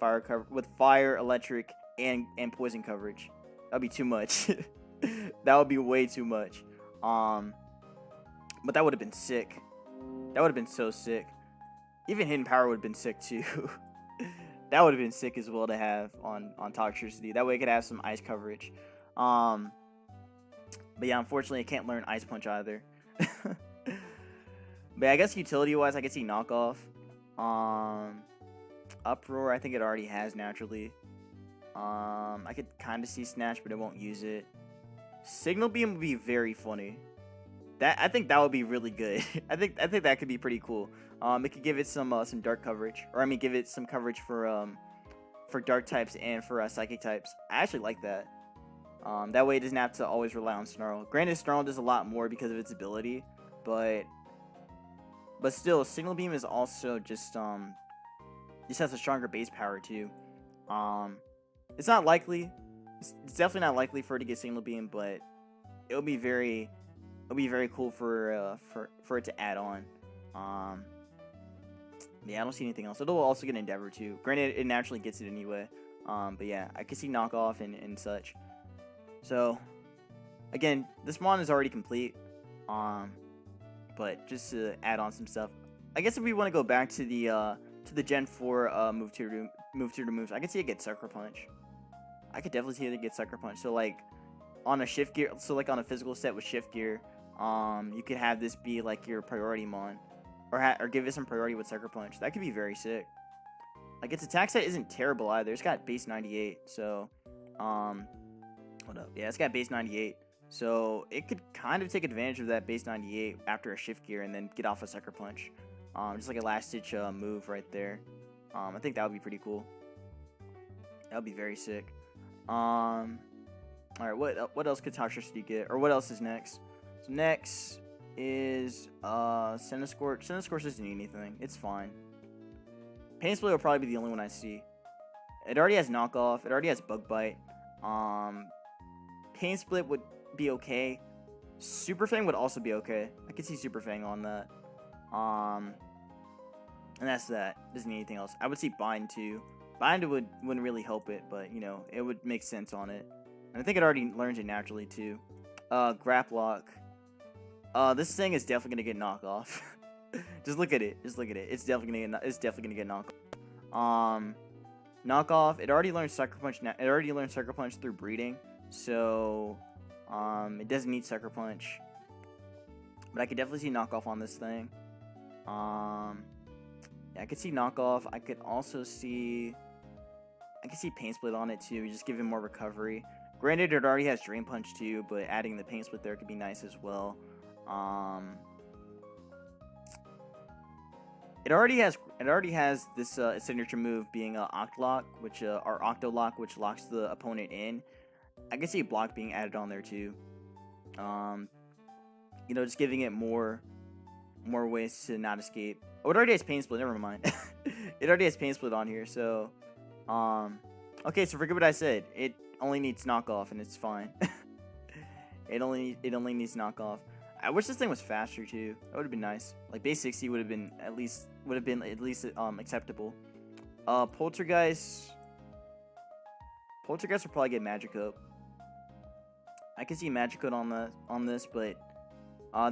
fire, electric, and poison coverage. That'd be too much. That would be way too much. But that would have been sick. That would have been so sick. Even hidden power would have been sick too. That would have been sick as well to have on Toxtricity. That way it could have some ice coverage. But yeah, unfortunately, I can't learn Ice Punch either. But I guess utility-wise, I could see Knockoff. Uproar, I think it already has naturally. I could kind of see Snatch, but it won't use it. Signal Beam would be very funny. I think that would be really good. I think that could be pretty cool. It could give it some dark coverage, or I mean, give it some coverage for dark types and for psychic types. I actually like that. That way it doesn't have to always rely on Snarl. Granted, Snarl does a lot more because of its ability, but still, Signal Beam is also just has a stronger base power too. It's not likely. It's definitely not likely for it to get Signal Beam, but it'll be very cool for it to add on. Yeah, I don't see anything else. It'll also get Endeavor too. Granted, it naturally gets it anyway. But yeah, I can see Knockoff and such. So, again, this mon is already complete. But just to add on some stuff, I guess if we want to go back to the Gen 4 move tier moves, I can see it get Sucker Punch. I could definitely see it get Sucker Punch. So like on a shift gear, so like on a physical set with shift gear, you could have this be like your priority mon, or give it some priority with Sucker Punch. That could be very sick. Like its attack set isn't terrible either. It's got base 98, so hold up, yeah, it's got base 98. So it could kind of take advantage of that base 98 after a shift gear and then get off a Sucker Punch. Just like a last ditch move right there. I think that would be pretty cool. That would be very sick. Alright, what else could Toxtricity get? Or what else is next? So next is Cinescorch. Cinescorch doesn't need anything. It's fine. Pain Split will probably be the only one I see. It already has Knockoff. It already has Bug Bite. Pain Split would be okay. Super Fang would also be okay. I could see Super Fang on that. And that's that. Doesn't need anything else. I would see Bind too. Bind wouldn't really help it, but you know, it would make sense on it. And I think it already learns it naturally too. Graplock. This thing is definitely gonna get Knockoff. Just look at it. It's definitely gonna get Knockoff. Knockoff. It already learned Sucker Punch. It already learned Sucker Punch through breeding, so it doesn't need Sucker Punch. But I could definitely see Knockoff on this thing. Yeah, I could see Knockoff. I could also see Pain Split on it too. Just give him more recovery. Granted, it already has Drain Punch too, but adding the Pain Split there could be nice as well. It already has this signature move being Octolock, which or Octolock, which locks the opponent in. I can see Block being added on there too. You know, just giving it more ways to not escape. Oh, it already has Pain Split. Never mind. It already has Pain Split on here. So, okay. So forget what I said. It only needs Knockoff, and it's fine. It only needs Knockoff. I wish this thing was faster too. That would have been nice. Like base 60 would have been at least acceptable. Poltergeist will probably get Magikarp. I can see Magikarp on this, but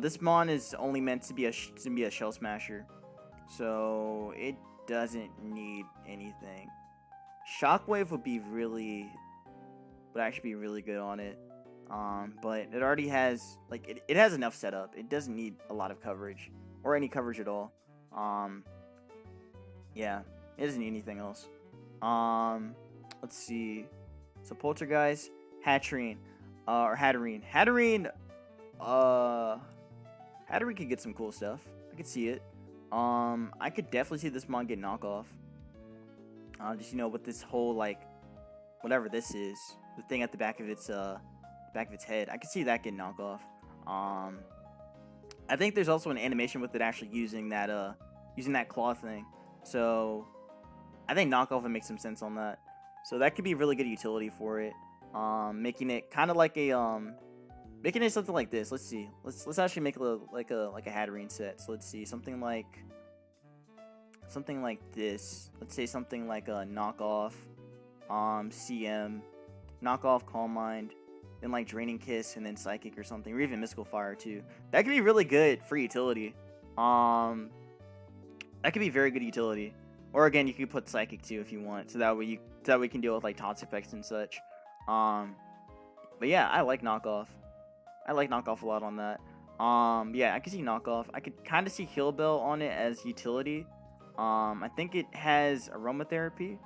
this mon is only meant to be a Shell Smasher, so it doesn't need anything. Shockwave would actually be really good on it. But it already has, like, it has enough setup. It doesn't need a lot of coverage, or any coverage at all. Yeah, it doesn't need anything else. Let's see. So Poltergeist, Hatterene. Hatterene could get some cool stuff. I could see it. I could definitely see this mon get Knockoff. Just, you know, with this whole, like, whatever this is, the thing at the back of its head. I could see that getting Knockoff. I think there's also an animation with it actually using that using that claw thing. So I think knockoff would make some sense on that. So that could be really good utility for it. Making it kind of like a making it something like this. Let's see. Let's actually make it like a Hatterene set. So let's see something like this. Let's say something like a knockoff, CM, knockoff Calm Mind, then like Draining Kiss, and then Psychic or something, or even Mystical Fire too. That could be really good for utility. That could be very good utility. Or again, you could put Psychic too if you want, so that way you can deal with like Tots effects and such. But yeah, I like knockoff. I like knockoff a lot on that. Yeah, I can see knockoff. I could kind of see Heal Bell on it as utility. I think it has aromatherapy.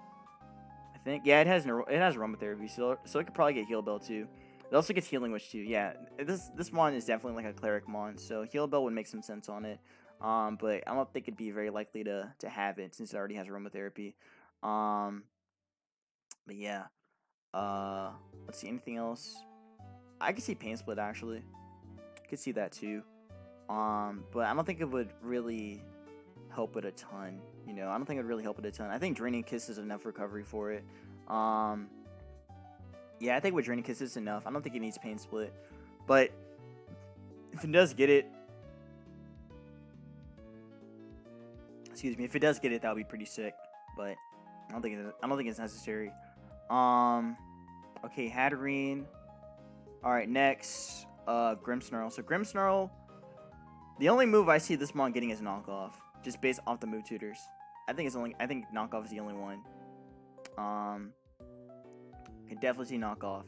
I think, yeah, it has aromatherapy, so it could probably get Heal Bell too. It also gets Healing Wish too. Yeah, this mon is definitely like a cleric mon, so Heal Bell would make some sense on it. But I don't think it'd be very likely to have it since it already has aromatherapy. But yeah. Let's see, anything else? I could see Pain Split actually. Could see that too. But I don't think it would really help it a ton. You know, I don't think it would really help it a ton. I think Draining Kiss is enough recovery for it. Yeah, I think with Draining Kiss is enough. I don't think it needs Pain Split. But if it does get it, excuse me, if it does get it, that would be pretty sick. But I don't think it's necessary. Okay, Hatterene. Alright, next, Grimmsnarl. So Grimmsnarl, the only move I see this mon getting is knockoff, just based off the move tutors. I think knockoff is the only one. I can definitely see knockoff.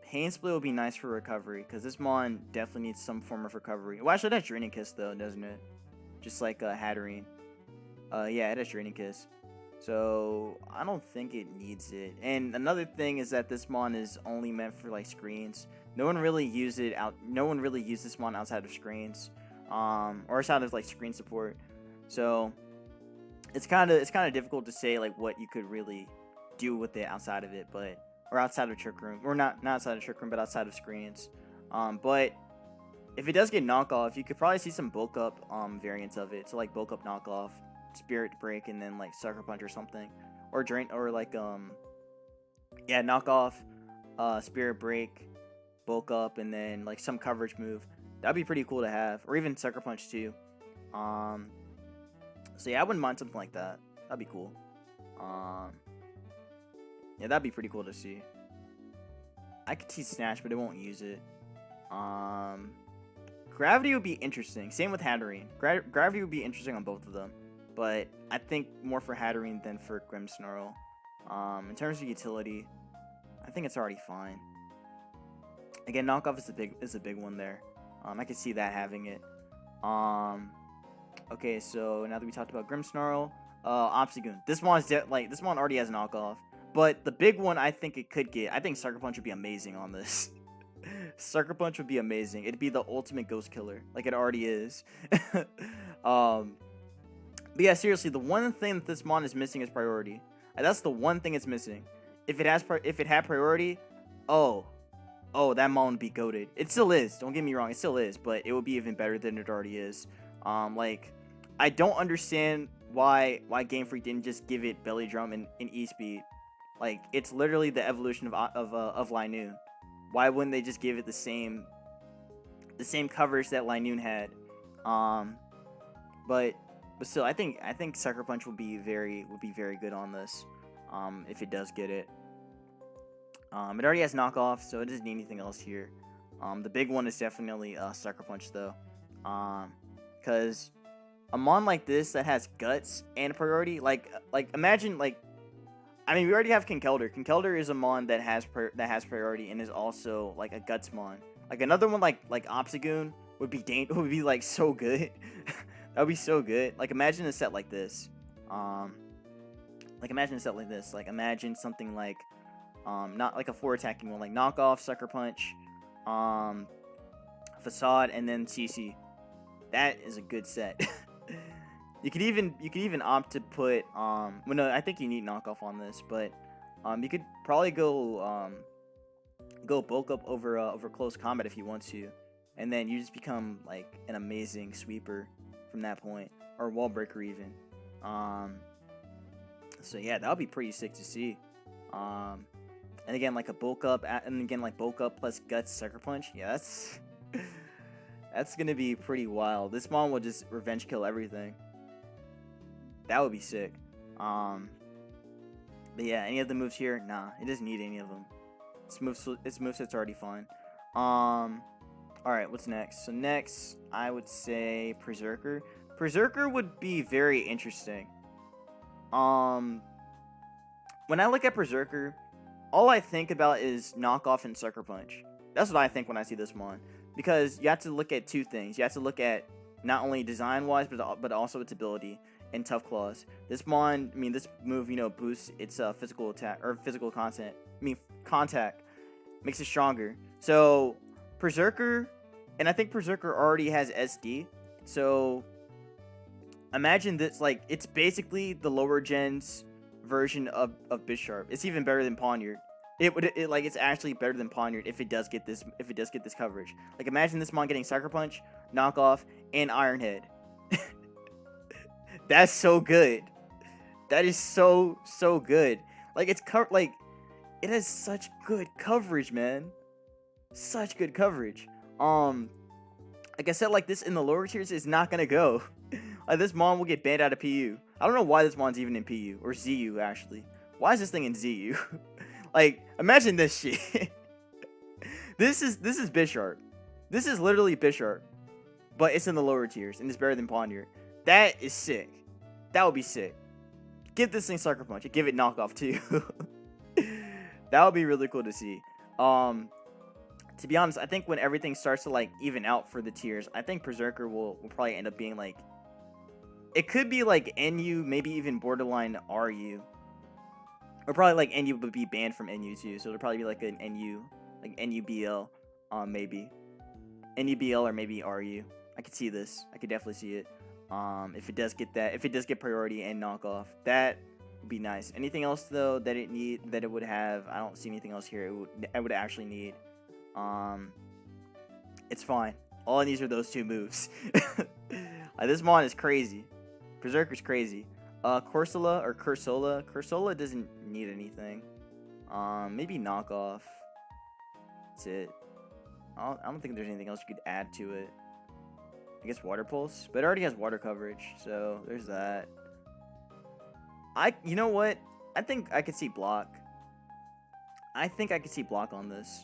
Pain Split would be nice for recovery, because this mon definitely needs some form of recovery. Well, actually, it has Draining Kiss, though, doesn't it? Just like Hatterene. Yeah, it has Draining Kiss. So I don't think it needs it. And another thing is that this mon is only meant for like screens. No one really uses this mon outside of screens, or outside of like screen support. So it's kind of difficult to say like what you could really do with it outside of it, or outside of Trick Room, or not outside of Trick Room, but outside of screens. But if it does get knockoff, you could probably see some bulk up variants of it. So like bulk up knockoff, Spirit Break, and then like Sucker Punch or something, or knockoff, Spirit Break, bulk up, and then like some coverage move. That'd be pretty cool to have, or even Sucker Punch too. So yeah, I wouldn't mind something like that. That'd be cool. Yeah, that'd be pretty cool to see. I could see Snatch, but it won't use it. Gravity would be interesting. Same with Hatterene. Gravity would be interesting on both of them. But I think more for Hatterene than for Grimmsnarl. In terms of utility, I think it's already fine. Again, knockoff is a big one there. I could see that having it. Okay, so now that we talked about Grimmsnarl, Obstagoon. This one already has knockoff. But the big one I think it could get, I think Sucker Punch would be amazing on this. Sucker Punch would be amazing. It'd be the ultimate ghost killer, like it already is. But yeah, seriously, the one thing that this mon is missing is priority. That's the one thing it's missing. If it had priority, oh, that mon would be goated. It still is. Don't get me wrong, it still is, but it would be even better than it already is. Like, I don't understand why Game Freak didn't just give it Belly Drum and E-Speed. Like, it's literally the evolution of Linoon. Why wouldn't they just give it the same coverage that Linoon had? But still, I think Sucker Punch would be very good on this, if it does get it. It already has knockoff, so it doesn't need anything else here. The big one is definitely Sucker Punch though, because a mon like this that has guts and priority, like imagine we already have Kinkeldr. Kinkeldr is a mon that has priority and is also like a guts mon. Like another one like Obstagoon would be like so good. That would be so good. Like, imagine a set like this. Imagine something like, not like a 4-attacking one, like knockoff, Sucker Punch, Facade, and then CC. That is a good set. You could even opt to put, well, no, I think you need knockoff on this, but, you could probably go bulk up over close combat if you want to, and then you just become like an amazing sweeper from that point. or wall breaker even. So yeah, that would be pretty sick to see. And again, like a bulk up, and again like bulk up plus guts sucker punch. Yeah, that's gonna be pretty wild. This mon will just revenge kill everything. That would be sick. But yeah, any of the moves here? Nah, it doesn't need any of them. Its moveset's already fine. Alright, what's next? So next, I would say Berserker. Berserker would be very interesting. When I look at Berserker, all I think about is knockoff and sucker punch. That's what I think when I see this mon. Because you have to look at two things. You have to look at not only design-wise, but also its ability and tough claws. This mon, this move, boosts its physical attack or physical contact, makes it stronger. So Berserker, and I think Berserker already has SD. So imagine this, like it's basically the lower gens version of Bisharp. It's even better than Poniard. It's actually better than Poniard if it does get this coverage. Like imagine this mon getting Sucker Punch, Knockoff, and Iron Head. That's so good. That is so good. Like it has such good coverage, man. Such good coverage. Like I said, like this in the lower tiers is not gonna go. Like this mon will get banned out of PU. I don't know why this mon's even in PU or ZU actually. Why is this thing in ZU? Like imagine this shit. This is Bisharp. This is literally Bisharp, but it's in the lower tiers and it's better than Poniard. That is sick. That would be sick. Give this thing Sucker Punch and give it Knockoff too. That would be really cool to see. To be honest, I think when everything starts to like even out for the tiers, I think Berserker will probably end up being like, it could be like NU, maybe even borderline RU. Or probably like NU would be banned from NU too, so it'll probably be like an NU, like NUBL, maybe. NUBL or maybe RU. I could see this. I could definitely see it. If it does get priority and knockoff, that would be nice. Anything else though that it would have? I don't see anything else here. I would actually need. It's fine. All it needs are those two moves. This mon is crazy. Berserker's crazy. Cursola doesn't need anything. Maybe knockoff. That's it. I don't think there's anything else you could add to it. I guess water pulse, but it already has water coverage, so there's that. You know what? I think I could see block. I think I could see block on this.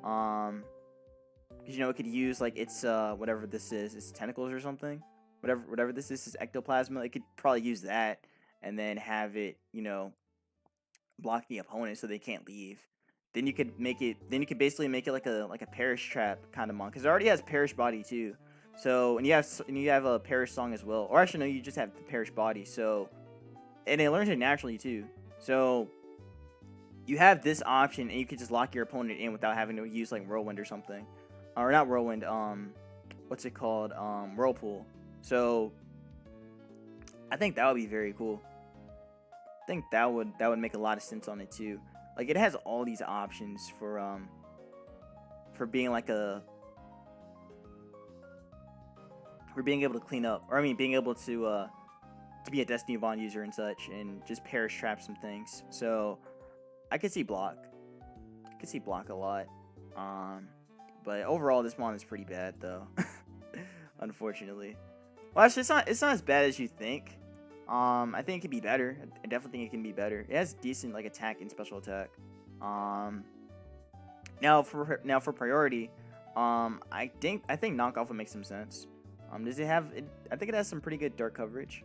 Because it could use like its whatever this is, its tentacles or something. Whatever this is ectoplasma. It could probably use that and then have it, block the opponent so they can't leave. Then you could make it. Then you could basically make it like a perish trap kind of mon, because it already has perish body too. So and you have a perish song as well. Or actually no, you just have the perish body. So and it learns it naturally too. So you have this option, and you could just lock your opponent in without having to use like whirlwind or something, or not whirlwind. What's it called? Whirlpool. So I think that would be very cool. I think that would make a lot of sense on it too. Like it has all these options for being like for being able to clean up, or being able to be a Destiny Bond user and such, and just perish trap some things. So I could see block. I could see block a lot. But overall, this mon is pretty bad though. Unfortunately. Well, actually, it's not as bad as you think. I think it could be better. I definitely think it can be better. It has decent like attack and special attack. Now for priority, I think knockoff would make some sense. Does it have? I think it has some pretty good dark coverage,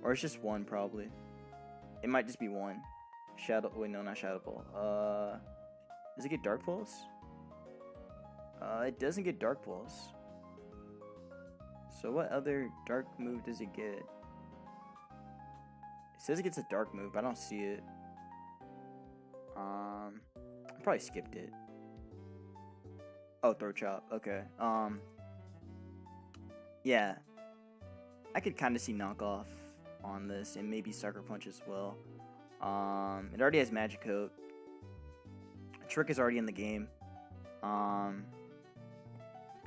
or it's just one probably. It might just be one. Shadow. Wait, no, not Shadow Ball. Does it get Dark Pulse? It doesn't get Dark Pulse. So what other dark move does it get? It says it gets a dark move, but I don't see it. I probably skipped it. Oh, Throat Chop. Okay. Yeah. I could kind of see knockoff on this, and maybe Sucker Punch as well. It already has Magic Coat. Trick is already in the game. I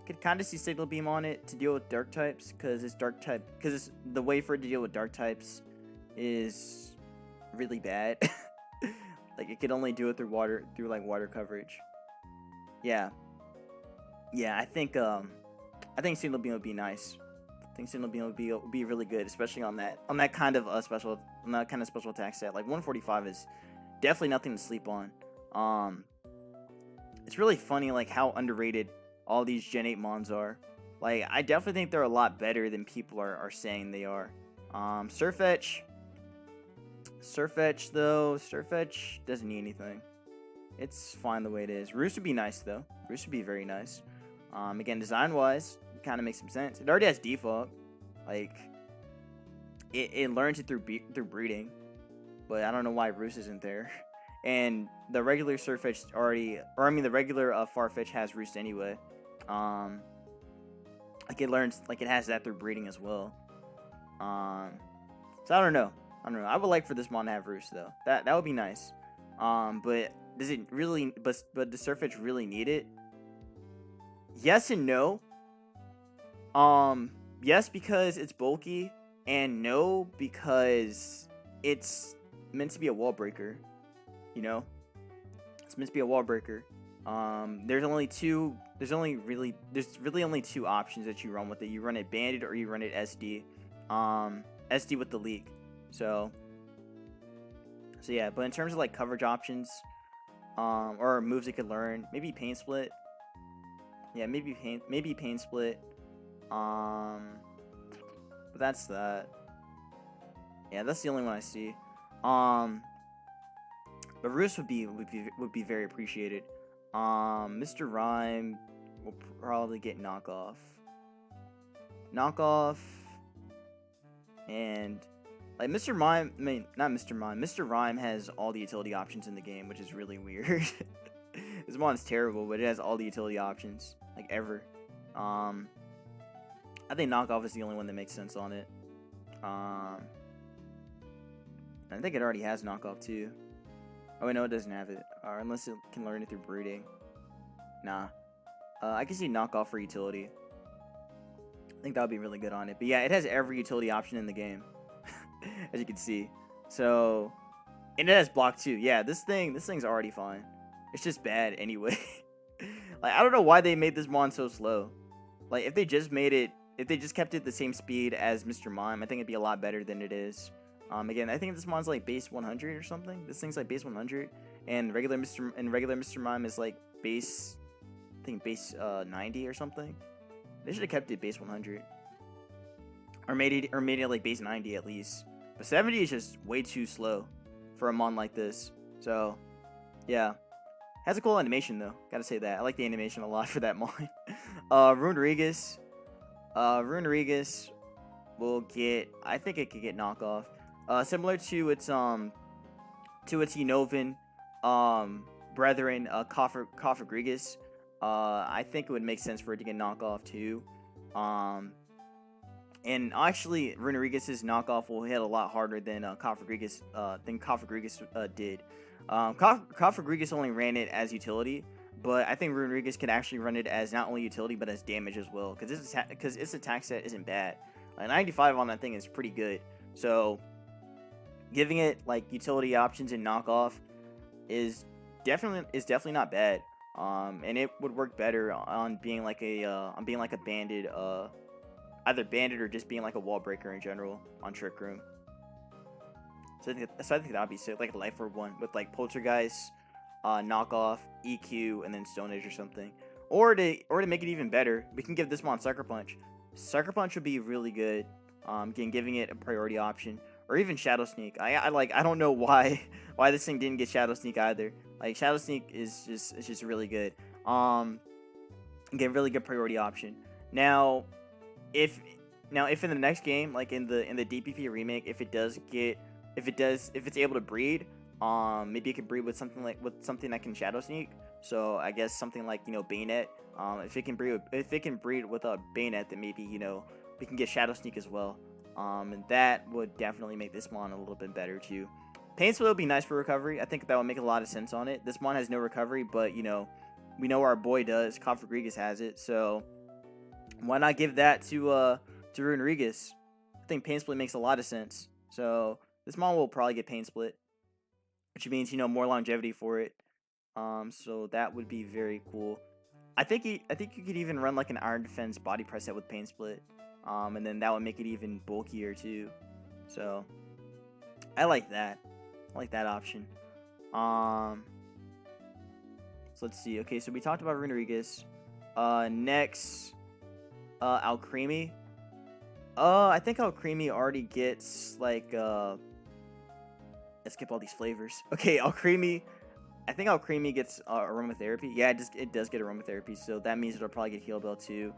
could kind of see Signal Beam on it to deal with dark types, because the way for it to deal with dark types is really bad. Like it could only do it through water coverage. Yeah. I think Signal Beam would be nice. I think Signal Beam would be really good, especially on that kind of special attack set. Like 145 is definitely nothing to sleep on. It's really funny like how underrated all these Gen 8 Mons are. Like I definitely think they're a lot better than people are saying they are. Surfetch doesn't need anything. It's fine the way it is. Roost would be nice though. Roost would be very nice. Again, design wise, it kind of makes some sense. It already has default. Like it learns it through breeding, but I don't know why Roost isn't there. And the regular Surfetch the regular Farfetch has Roost anyway. Like it has that through breeding as well. So I don't know. I would like for this mon to have Roost though. That would be nice. But does it really? But does Surfetch really need it? Yes and no. Yes, because it's bulky, and no, because it's meant to be a wall breaker. You know, it's meant to be a wall breaker. There's really only two options that you run with it. You run it banded or you run it SD. SD with the leak. So yeah, but in terms of like coverage options, or moves it could learn, maybe pain split. Yeah, maybe pain split. But that's that. Yeah, that's the only one I see. But Roost would be very appreciated. Mr. Rhyme will probably get knockoff. And like Mr. Rhyme has all the utility options in the game, which is really weird. This mon's terrible, but it has all the utility options, like ever. I think knockoff is the only one that makes sense on it. I think it already has knockoff too. Oh wait, no, it doesn't have it. Unless it can learn it through breeding. Nah. I can see knockoff for utility. I think that would be really good on it. But yeah, it has every utility option in the game, as you can see. So, and it has block too. Yeah, this thing's already fine. It's just bad anyway. Like I don't know why they made this mon so slow. Like if they just kept it the same speed as Mr. Mime, I think it'd be a lot better than it is. Again, I think this mon's like base 100 or something. This thing's like base 100, and regular Mr. Mime is like base, I think base 90 or something. They should have kept it base 100, or made it like base 90 at least. But 70 is just way too slow for a mon like this. So, yeah, has a cool animation though. Gotta say that I like the animation a lot for that mon. Ruined Regis will get. I think it could get knockoff. Similar to its Unovan brethren, Kofagrigus. I think it would make sense for it to get knockoff too. And actually, Runerigus' knockoff will hit a lot harder than Kofagrigus did. Kofagrigus only ran it as utility, but I think Runerigus can actually run it as not only utility but as damage as well, because its attack set isn't bad. 95 on that thing is pretty good. So giving it like utility options and knockoff is definitely not bad. And it would work better on being like a banded, either banded or just being like a wall breaker in general on Trick Room. So I think that would be sick, like a Life Orb one with like Poltergeist, knockoff, EQ, and then Stone Age or something. Or to make it even better, we can give this mon Sucker Punch. Sucker Punch would be really good. Again, giving it a priority option, or even Shadow Sneak. I don't know why this thing didn't get Shadow Sneak either. Like Shadow Sneak is just really good. Again, really good priority option. Now if in the next game, like in the DPP remake, if it's able to breed, maybe it could breed with something that can Shadow Sneak. So I guess something like, Bayonet. If it can breed with a Bayonet, then maybe, we can get Shadow Sneak as well. And that would definitely make this mon a little bit better too. Pain Split would be nice for recovery. I think that would make a lot of sense on it. This mon has no recovery, but we know our boy does. Kofagrigus has it, so Why not give that to Runerigus? I think Pain Split makes a lot of sense. So this mon will probably get Pain Split, which means more longevity for it. So that would be very cool. I think you could even run like an Iron Defense body press set with Pain Split, and then that would make it even bulkier too. So I like that. I like that option. So let's see. Okay, so we talked about Runerigus. Next, Alcremie. I think Alcremie already gets like let's skip all these flavors. Okay, Alcremie. I think Alcremie gets aromatherapy. Yeah, it does get aromatherapy, so that means it'll probably get Heal Bell too.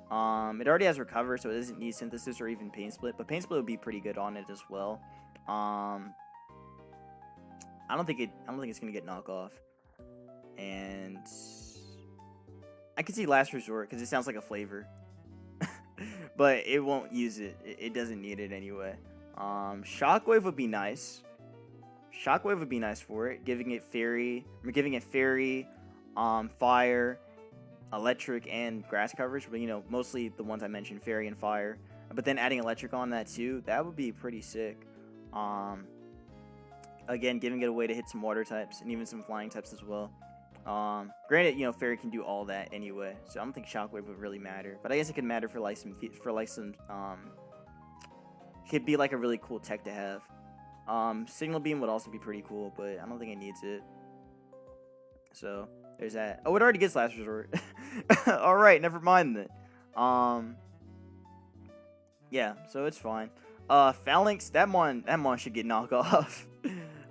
It already has Recover, so it doesn't need Synthesis or even Pain Split, but Pain Split would be pretty good on it as well. I don't think it's gonna get knockoff, and I can see Last Resort because it sounds like a flavor, but it won't use it. It doesn't need it anyway. Shockwave would be nice. Shockwave would be nice for it, giving it Fairy, Fire, Electric, and Grass coverage. But mostly the ones I mentioned, Fairy and Fire. But then adding Electric on that too, that would be pretty sick. Again, giving it a way to hit some Water types and even some Flying types as well. Granted, Fairy can do all that anyway, so I don't think Shockwave would really matter. But I guess it could matter for like some could be like a really cool tech to have. Signal Beam would also be pretty cool, but I don't think it needs it. So there's that. Oh, it already gets Last Resort. All right, never mind then. Yeah, so it's fine. Phalanx, that mon should get knockoff.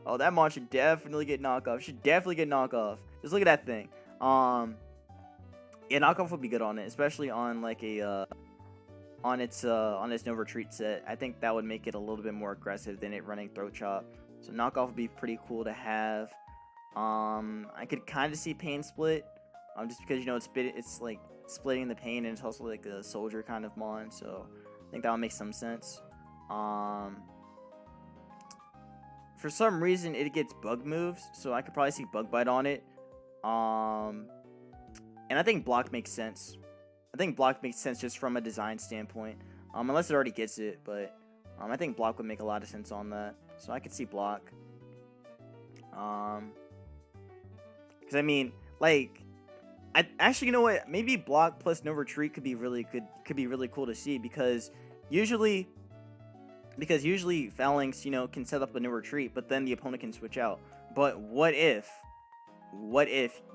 Oh, that mon should definitely get knockoff. Should definitely get knockoff. Just look at that thing. Yeah, knockoff would be good on it, especially on like a on its no retreat set. I think that would make it a little bit more aggressive than it running Throat Chop. So knockoff would be pretty cool to have. I could kind of see Pain Split, just because it's like splitting the pain, and it's also like a soldier kind of mon. So I think that would make some sense. For some reason it gets bug moves, so I could probably see Bug Bite on it. And I think block makes sense. I think block makes sense just from a design standpoint. Unless it already gets it, but I think block would make a lot of sense on that. So I could see block. Because I mean, like, actually, you know what? Maybe block plus no retreat could be really cool to see, because usually Phalanx, can set up a no retreat, but then the opponent can switch out. But what if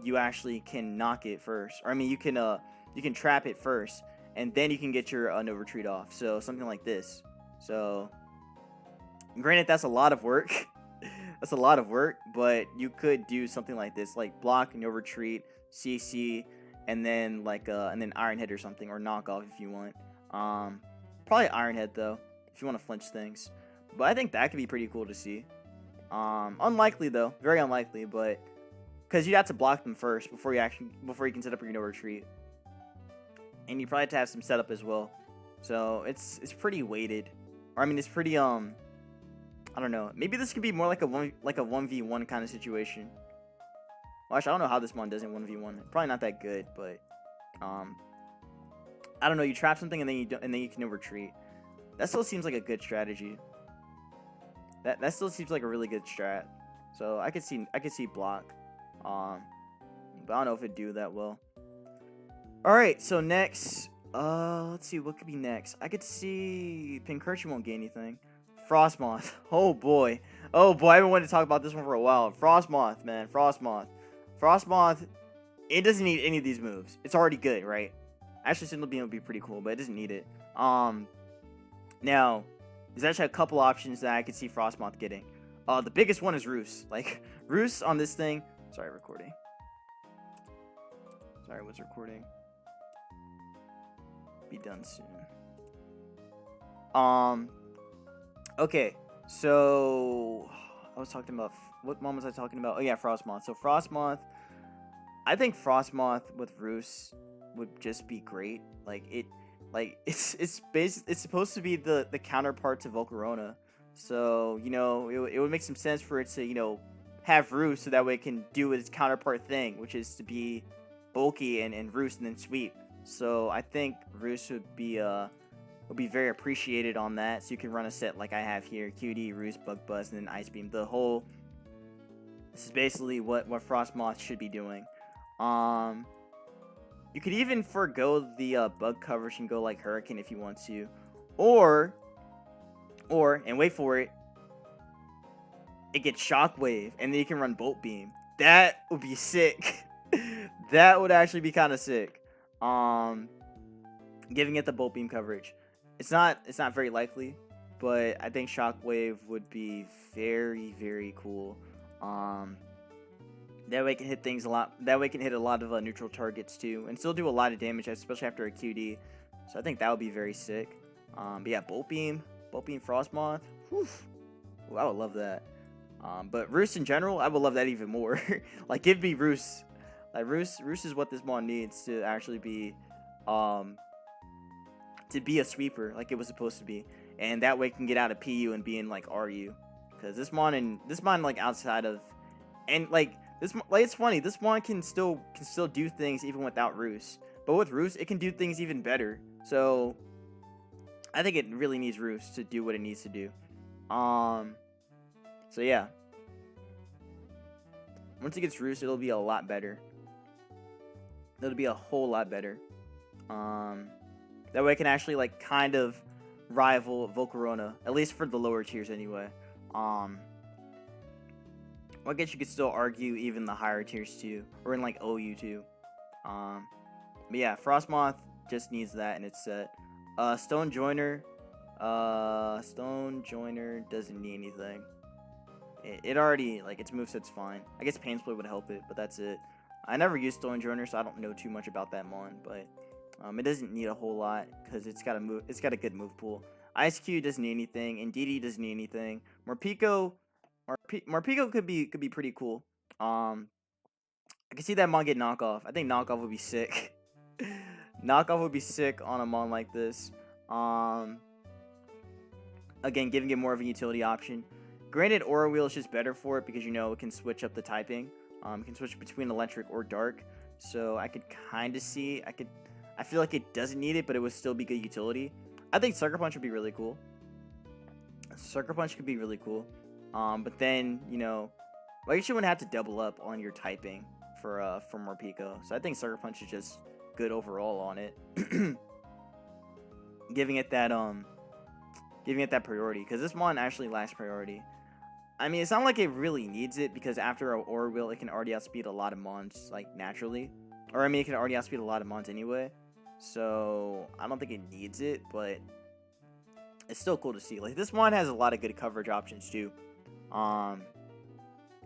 you actually can knock it first? Or I mean, you can trap it first, and then you can get your no retreat off. So something like this. So granted, that's a lot of work. That's a lot of work, but you could do something like this, like block, no retreat, CC, and then like and then Iron Head or something, or knockoff if you want. Probably Iron Head though, if you want to flinch things. But I think that could be pretty cool to see. Unlikely though, very unlikely, but because you have to block them first before you can set up your no retreat, and you probably have to have some setup as well. So it's pretty weighted, or I mean it's pretty I don't know. Maybe this could be more like a 1v1 kind of situation. Well, actually, I don't know how this mon does in 1v1. Probably not that good, but I don't know. You trap something and then you can no retreat. That still seems like a good strategy. That still seems like a really good strat. So I could see block. But I don't know if it'd do that well. All right, so next, let's see what could be next. I could see Pincurchin won't gain anything. Frostmoth. Oh boy. I've been wanting to talk about this one for a while. Frostmoth, man. Frostmoth, it doesn't need any of these moves. It's already good, right? Actually, Signal Beam would be pretty cool, but it doesn't need it. Now, there's actually a couple options that I could see Frostmoth getting. The biggest one is Roost. Like, Roost on this thing. Sorry, recording. Sorry, was recording. Be done soon. Okay, so I was talking about, what mom was I talking about? Oh yeah, Frostmoth. So Frostmoth, I think Frostmoth with Roost would just be great. It's supposed to be the counterpart to Volcarona. So, it would make some sense for it to, have Roost, so that way it can do its counterpart thing, which is to be bulky and Roost and then sweep. So I think Roost would be very appreciated on that. So you can run a set like I have here: QD, Roost, Bug Buzz, and then Ice Beam. This is basically what Frostmoth should be doing. You could even forego the bug coverage and go like Hurricane if you want to, or and wait for it, it gets Shockwave, and then you can run Bolt Beam. That would be sick. That would actually be kind of sick. Giving it the Bolt Beam coverage. It's not very likely, but I think Shockwave would be very, very cool. That way it can hit things a lot. That way it can hit a lot of neutral targets too, and still do a lot of damage, especially after a QD. So I think that would be very sick. But yeah, Bolt Beam Frostmoth. Whew. Ooh, I would love that. But Roost in general, I would love that even more. Like, give me Roost. Like Roost is what this mon needs to actually be, a sweeper like it was supposed to be, and that way it can get out of PU and be in like RU. Because this mon like outside of, and like this, like it's funny, this mon can still do things even without Roost. But with Roost, it can do things even better. So I think it really needs Roost to do what it needs to do. So yeah. Once it gets Roost, it'll be a lot better. It'll be a whole lot better. That way it can actually like kind of rival Volcarona, at least for the lower tiers anyway. Well, I guess you could still argue even the higher tiers too, or in like OU too. But yeah, Frostmoth just needs that and it's set. Stone Joiner doesn't need anything. It already, like, its moveset's fine. I guess Pain Split would help it, but that's it. I never used Stone Joiner, so I don't know too much about that mon, but it doesn't need a whole lot because it's got a good move pool. Ice Cube doesn't need anything, and DD doesn't need anything. Morpeko could be pretty cool. I can see that mon get knockoff. I think knockoff would be sick. Knockoff would be sick on a mon like this. Again, giving it more of a utility option. Granted, Aura Wheel is just better for it because, it can switch up the typing. It can switch between electric or dark. So I could kind of see. I feel like it doesn't need it, but it would still be good utility. I think Sucker Punch would be really cool. Sucker Punch could be really cool. But then, well, I guess you wouldn't have to double up on your typing for Morpeko. So I think Sucker Punch is just good overall on it. Giving it that priority, because this mon actually lacks priority. I mean, it's not like it really needs it, because after an Aura Wheel, it can already outspeed a lot of mons, like, naturally. Or, I mean, it can already outspeed a lot of mons anyway. So, I don't think it needs it, but it's still cool to see. Like, this mon has a lot of good coverage options, too.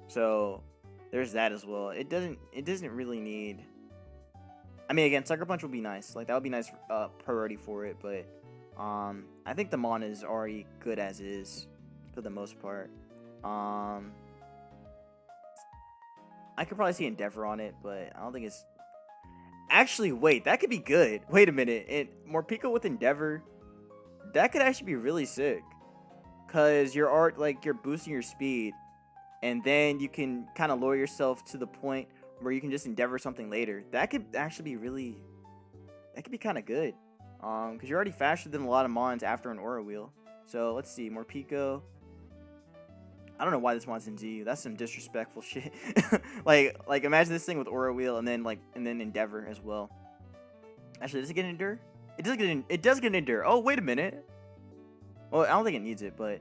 So, there's that as well. It doesn't really need... I mean, again, Sucker Punch would be nice. Like, that would be nice priority for it, but... I think the mon is already good as is, for the most part. I could probably see Endeavor on it, but I don't think it's... Actually, wait, that could be good. Wait a minute. Morpeko with Endeavor, that could actually be really sick. Because you're boosting your speed, and then you can kind of lower yourself to the point where you can just Endeavor something later. That could actually be really... That could be kind of good. Because you're already faster than a lot of mons after an Aura Wheel. So, let's see. Morpeko. I don't know why this mon's in ZU. That's some disrespectful shit. like imagine this thing with Aura Wheel and then Endeavor as well. Actually, does it get Endure? It does get Endure. Oh, wait a minute. Well, I don't think it needs it, but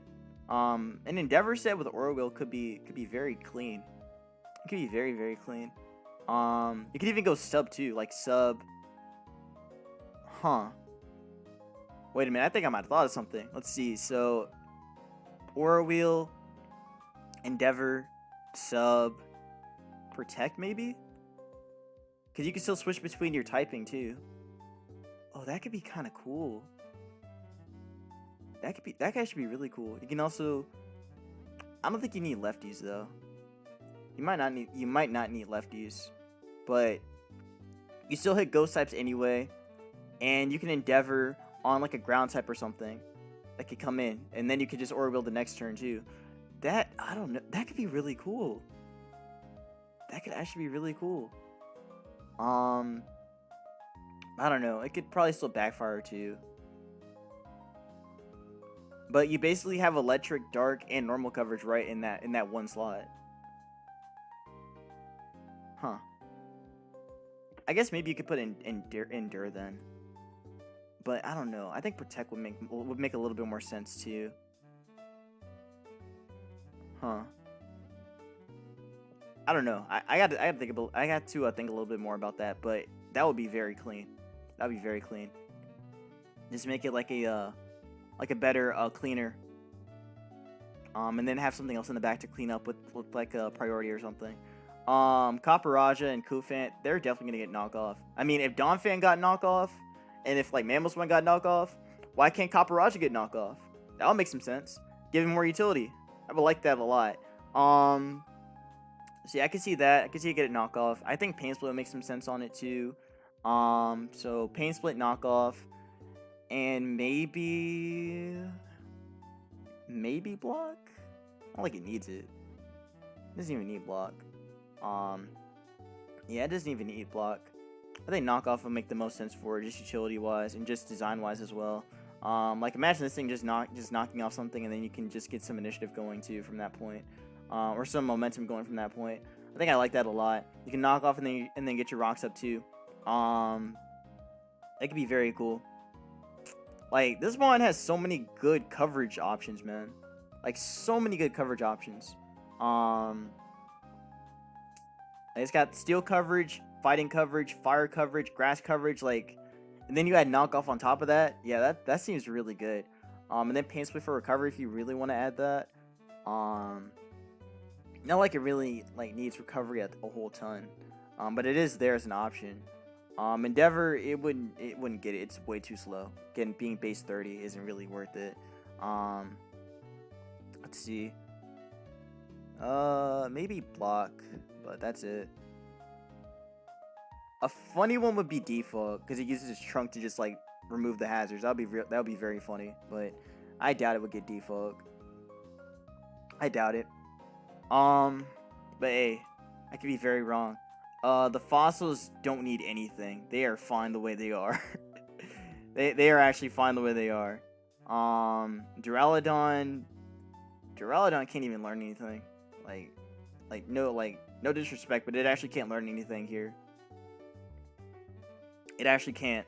an Endeavor set with Aura Wheel could be very clean. It could be very, very clean. You could even go sub too, like sub. Huh. Wait a minute, I think I might have thought of something. Let's see. So, Aura Wheel, Endeavor, Sub, Protect maybe? Because you can still switch between your typing too. Oh, that could be kind of cool. That could actually be really cool. You can also... I don't think you need lefties though. You might not need lefties. But you still hit ghost types anyway. And you can Endeavor on like a ground type or something that could come in, and then you could just Aura Wheel the next turn too. That, I don't know, that could be really cool. That could actually be really cool. I don't know. It could probably still backfire too. But you basically have electric, dark, and normal coverage right in that one slot. Huh. I guess maybe you could put in endure then. But I don't know. I think protect would make a little bit more sense too. Huh. I don't know. I got to think think a little bit more about that. But that would be very clean. That'd be very clean. Just make it like a better cleaner. And then have something else in the back to clean up with like a priority or something. Copper and Kufant, they're definitely gonna get knocked off. I mean, if Donphan got knocked off, and if like Mammoth got knocked off, why can't Copper get knocked off? That would make some sense. Give him more utility. I would like that a lot. See, I can see that. I can see it get a knockoff. I think Pain Split would make some sense on it too. So Pain Split knockoff, and maybe block. I don't like it needs it. It doesn't even need block. Yeah, it doesn't even need block. I think knockoff would make the most sense for it, just utility wise and just design wise as well. Like imagine this thing just knocking off something, and then you can just get some initiative going too from that point, or some momentum going from that point. I think I like that a lot. You can knock off and then get your rocks up too. That could be very cool. Like this one has so many good coverage options, man. Like so many good coverage options. It's got steel coverage, fighting coverage, fire coverage, grass coverage, like, and then you add knockoff on top of that. Yeah, that seems really good. And then Pain Split for recovery if you really want to add that. Not like it really like needs recovery a whole ton, but it is there as an option. Endeavor, it wouldn't get it. It's way too slow. Again, being base 30 isn't really worth it. Let's see. Maybe block, but that's it. A funny one would be Defog, because it uses his trunk to just like remove the hazards. That would be very funny, but I doubt it would get Defog. I doubt it. But hey, I could be very wrong. The fossils don't need anything. They are fine the way they are. they are actually fine the way they are. Duraludon can't even learn anything. Like no disrespect, but it actually can't learn anything here. It actually can't.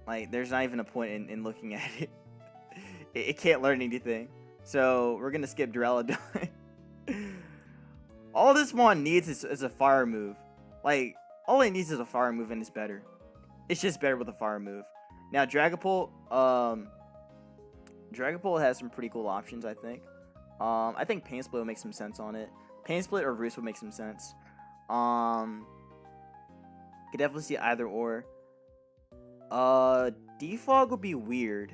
Like, there's not even a point in looking at it. It can't learn anything. So we're gonna skip Duraludon. All this one needs is a fire move. Like, all it needs is a fire move, and it's better. It's just better with a fire move. Now Dragapult has some pretty cool options, I think. I think Pain Split would make some sense on it. Pain Split or Roost would make some sense. Could definitely see either or. Defog would be weird.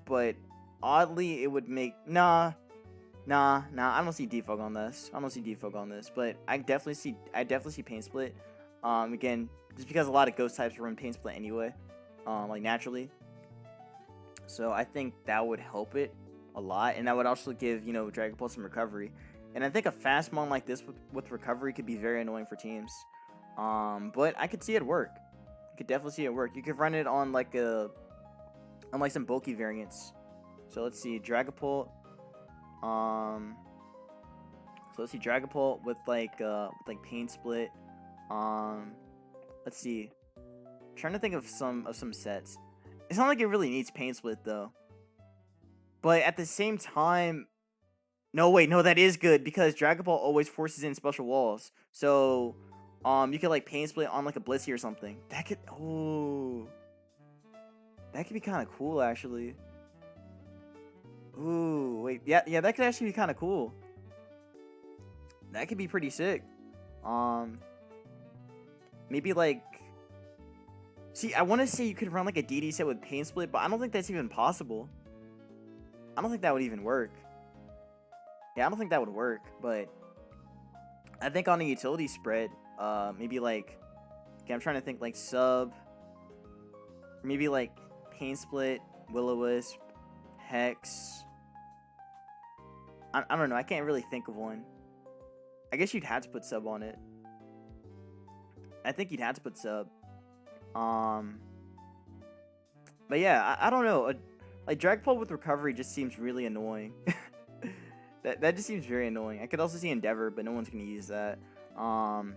But oddly it would make Nah, I don't see Defog on this. But I definitely see Pain Split. Again, just because a lot of ghost types run Pain Split anyway. Like naturally. So I think that would help it a lot, and that would also give, Dragapult some recovery. And I think a fast mon like this with recovery could be very annoying for teams. But I could see it work. I could definitely see it work. You could run it on like some bulky variants. So let's see, Dragapult. With like Pain Split. Let's see. I'm trying to think of some sets. It's not like it really needs Pain Split though. But at the same time, no, that is good because Dragapult always forces in special walls. So, you could like Pain Split on like a Blissey or something. That could be kind of cool actually. Ooh, wait, yeah, that could actually be kind of cool. That could be pretty sick. Maybe like. See, I want to say you could run like a DD set with Pain Split, but I don't think that's even possible. I don't think that would even work. Yeah, I don't think that would work, but I think on a utility spread, maybe like, okay, I'm trying to think like sub, maybe like Pain Split, Will-O-Wisp, Hex. I don't know, I can't really think of one. I guess you'd have to put sub on it. I think you'd have to put sub. But yeah, I don't know. Like Drag Pull with recovery just seems really annoying. That just seems very annoying. I could also see Endeavor, but no one's gonna use that. But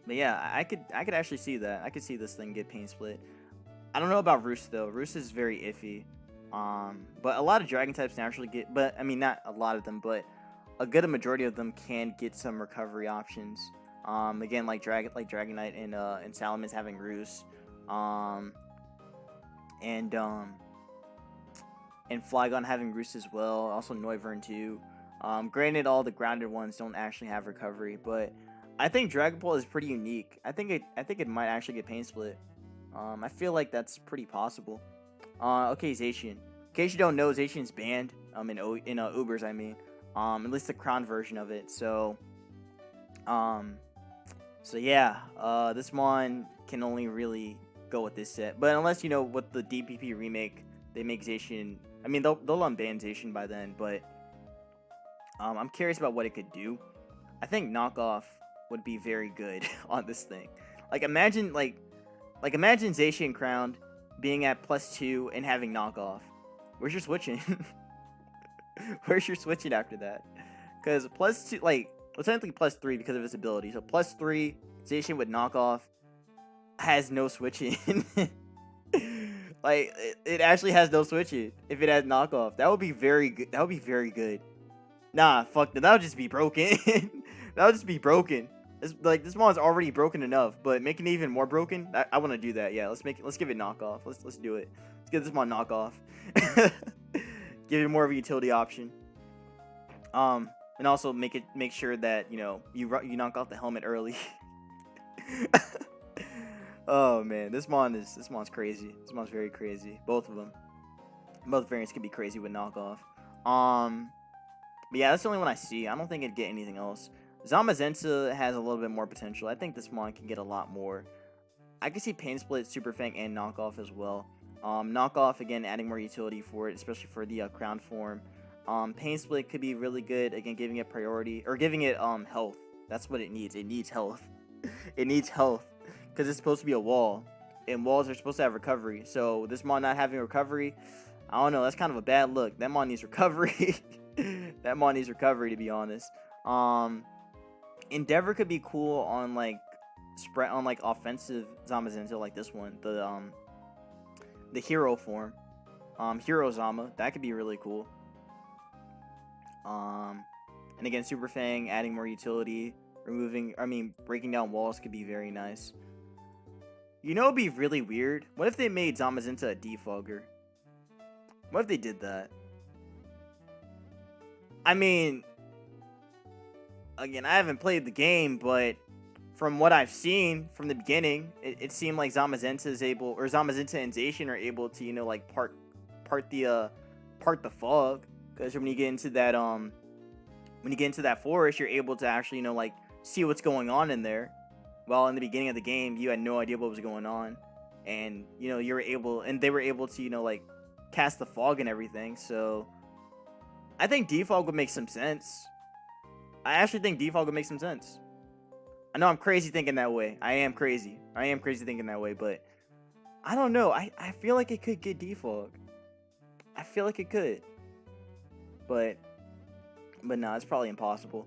yeah, I could actually see that. I could see this thing get pain split. I don't know about Roost though. Roost is very iffy. But a lot of dragon types naturally get, but I mean not a lot of them, but a good majority of them can get some recovery options. Again, like Dragonite and Salamence having Roost. And Flygon having Roost as well. Also Noivern too. Granted, all the grounded ones don't actually have recovery, but I think Dragon Ball is pretty unique. I think it might actually get pain split. I feel like that's pretty possible. Okay, Zacian. In case you don't know, Zacian's banned. In Ubers, I mean. At least the crown version of it. So yeah. This one can only really go with this set. But unless with the DPP remake, they make Zacian. I mean, they'll unban Zacian by then. But I'm curious about what it could do. I think knockoff would be very good on this thing. Like imagine Zacian crowned being at +2 and having knockoff. Where's your switching? Where's your switching after that? Because +2, well, technically +3 because of his ability. So +3 Zacian with knockoff has no switching. It actually has no switching if it has knockoff. That would be very good. That would be very good. Nah, fuck that. That would just be broken. That would just be broken. This mon's already broken enough, but making it even more broken, I want to do that. Yeah, let's give it knockoff. Let's do it. Let's get this mon knockoff. Give it more of a utility option. And also make sure that you knock off the helmet early. Oh man, this mon's crazy. This mon's very crazy. Both of them. Both variants can be crazy with knockoff. But yeah, that's the only one I see. I don't think it'd get anything else. Zamazenta has a little bit more potential. I think this mon can get a lot more. I can see Pain Split, Super Fang, and Knockoff as well. Knockoff, again, adding more utility for it, especially for the Crown form. Pain Split could be really good, again, giving it priority, or giving it health. That's what it needs. It needs health. It needs health, because it's supposed to be a wall, and walls are supposed to have recovery. So this mon not having recovery, I don't know, that's kind of a bad look. That mon needs recovery. That mon needs recovery, to be honest. Endeavor could be cool on offensive Zamazenta like this one, the hero form, Hero Zama. That could be really cool. And again, Super Fang adding more utility, breaking down walls could be very nice. It'd be really weird. What if they made Zamazenta a defogger? What if they did that? I mean, again, I haven't played the game, but from what I've seen from the beginning, it seemed like Zamazenta and Zacian are able to, part the fog. Because when you get into that forest, you're able to actually, see what's going on in there. Well, in the beginning of the game, you had no idea what was going on, and they were able to cast the fog and everything. So I think defog would make some sense. I actually think defog would make some sense. I know I'm crazy thinking that way. I am crazy thinking that way, but I don't know. I feel like it could get defog. I feel like it could. But no, it's probably impossible.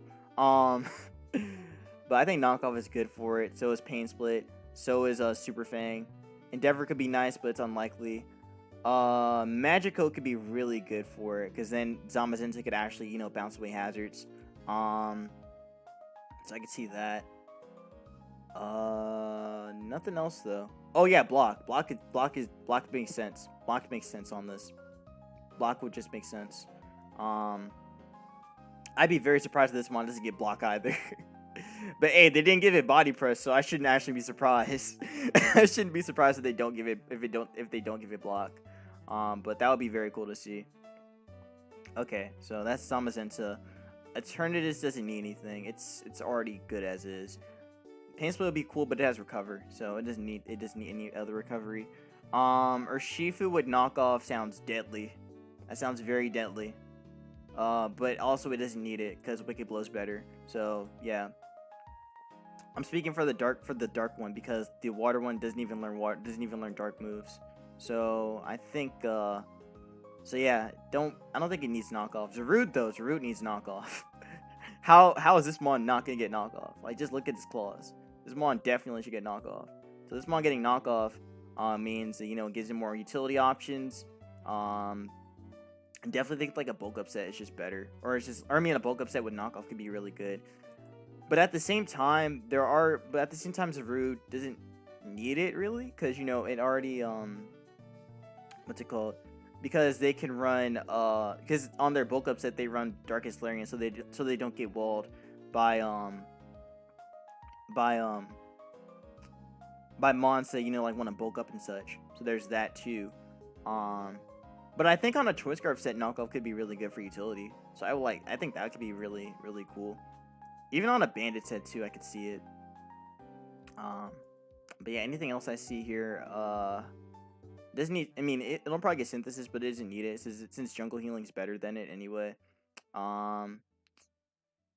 But I think knockoff is good for it. So is Pain Split. So is Super Fang. Endeavor could be nice, but it's unlikely. Magikarp could be really good for it, because then Zamazenta could actually, bounce away hazards. So I could see that. Nothing else though. Oh yeah, block. Block makes sense. Block makes sense on this. Block would just make sense. I'd be very surprised if this mon doesn't get block either. But hey, they didn't give it body press, so I shouldn't actually be surprised. I shouldn't be surprised if they don't give it block. But that would be very cool to see. Okay, so that's Zamazenta. Eternatus doesn't need anything. It's already good as is. Pain Split would be cool, but it has recover, so it doesn't need any other recovery. Urshifu with knockoff sounds deadly. That sounds very deadly. But also it doesn't need it because Wicked Blow's better. So yeah. I'm speaking for the dark one, because the water one doesn't even learn dark moves. So I think so yeah, I don't think it needs knockoff. Zarude though, Zarude needs knockoff. How is this mon not gonna get knockoff? Like, just look at his claws. This mon definitely should get knockoff. So this mon getting knockoff means that, it gives him more utility options. I definitely think like a bulk up set is just better, or a bulk up set with knockoff could be really good. But at the same time, Zarude doesn't need it really, because it already what's it called? Because they can run because on their bulk up set they run Darkest Larian, so they don't get walled by by mons that like want to bulk up and such. So there's that too. But I think on a Choice Scarf set, knockoff could be really good for utility. So I think that could be really, really cool. Even on a Bandit set too, I could see it. But yeah, anything else I see here? Doesn't need. I mean, it'll probably get Synthesis, but it doesn't need it since Jungle Healing's better than it anyway.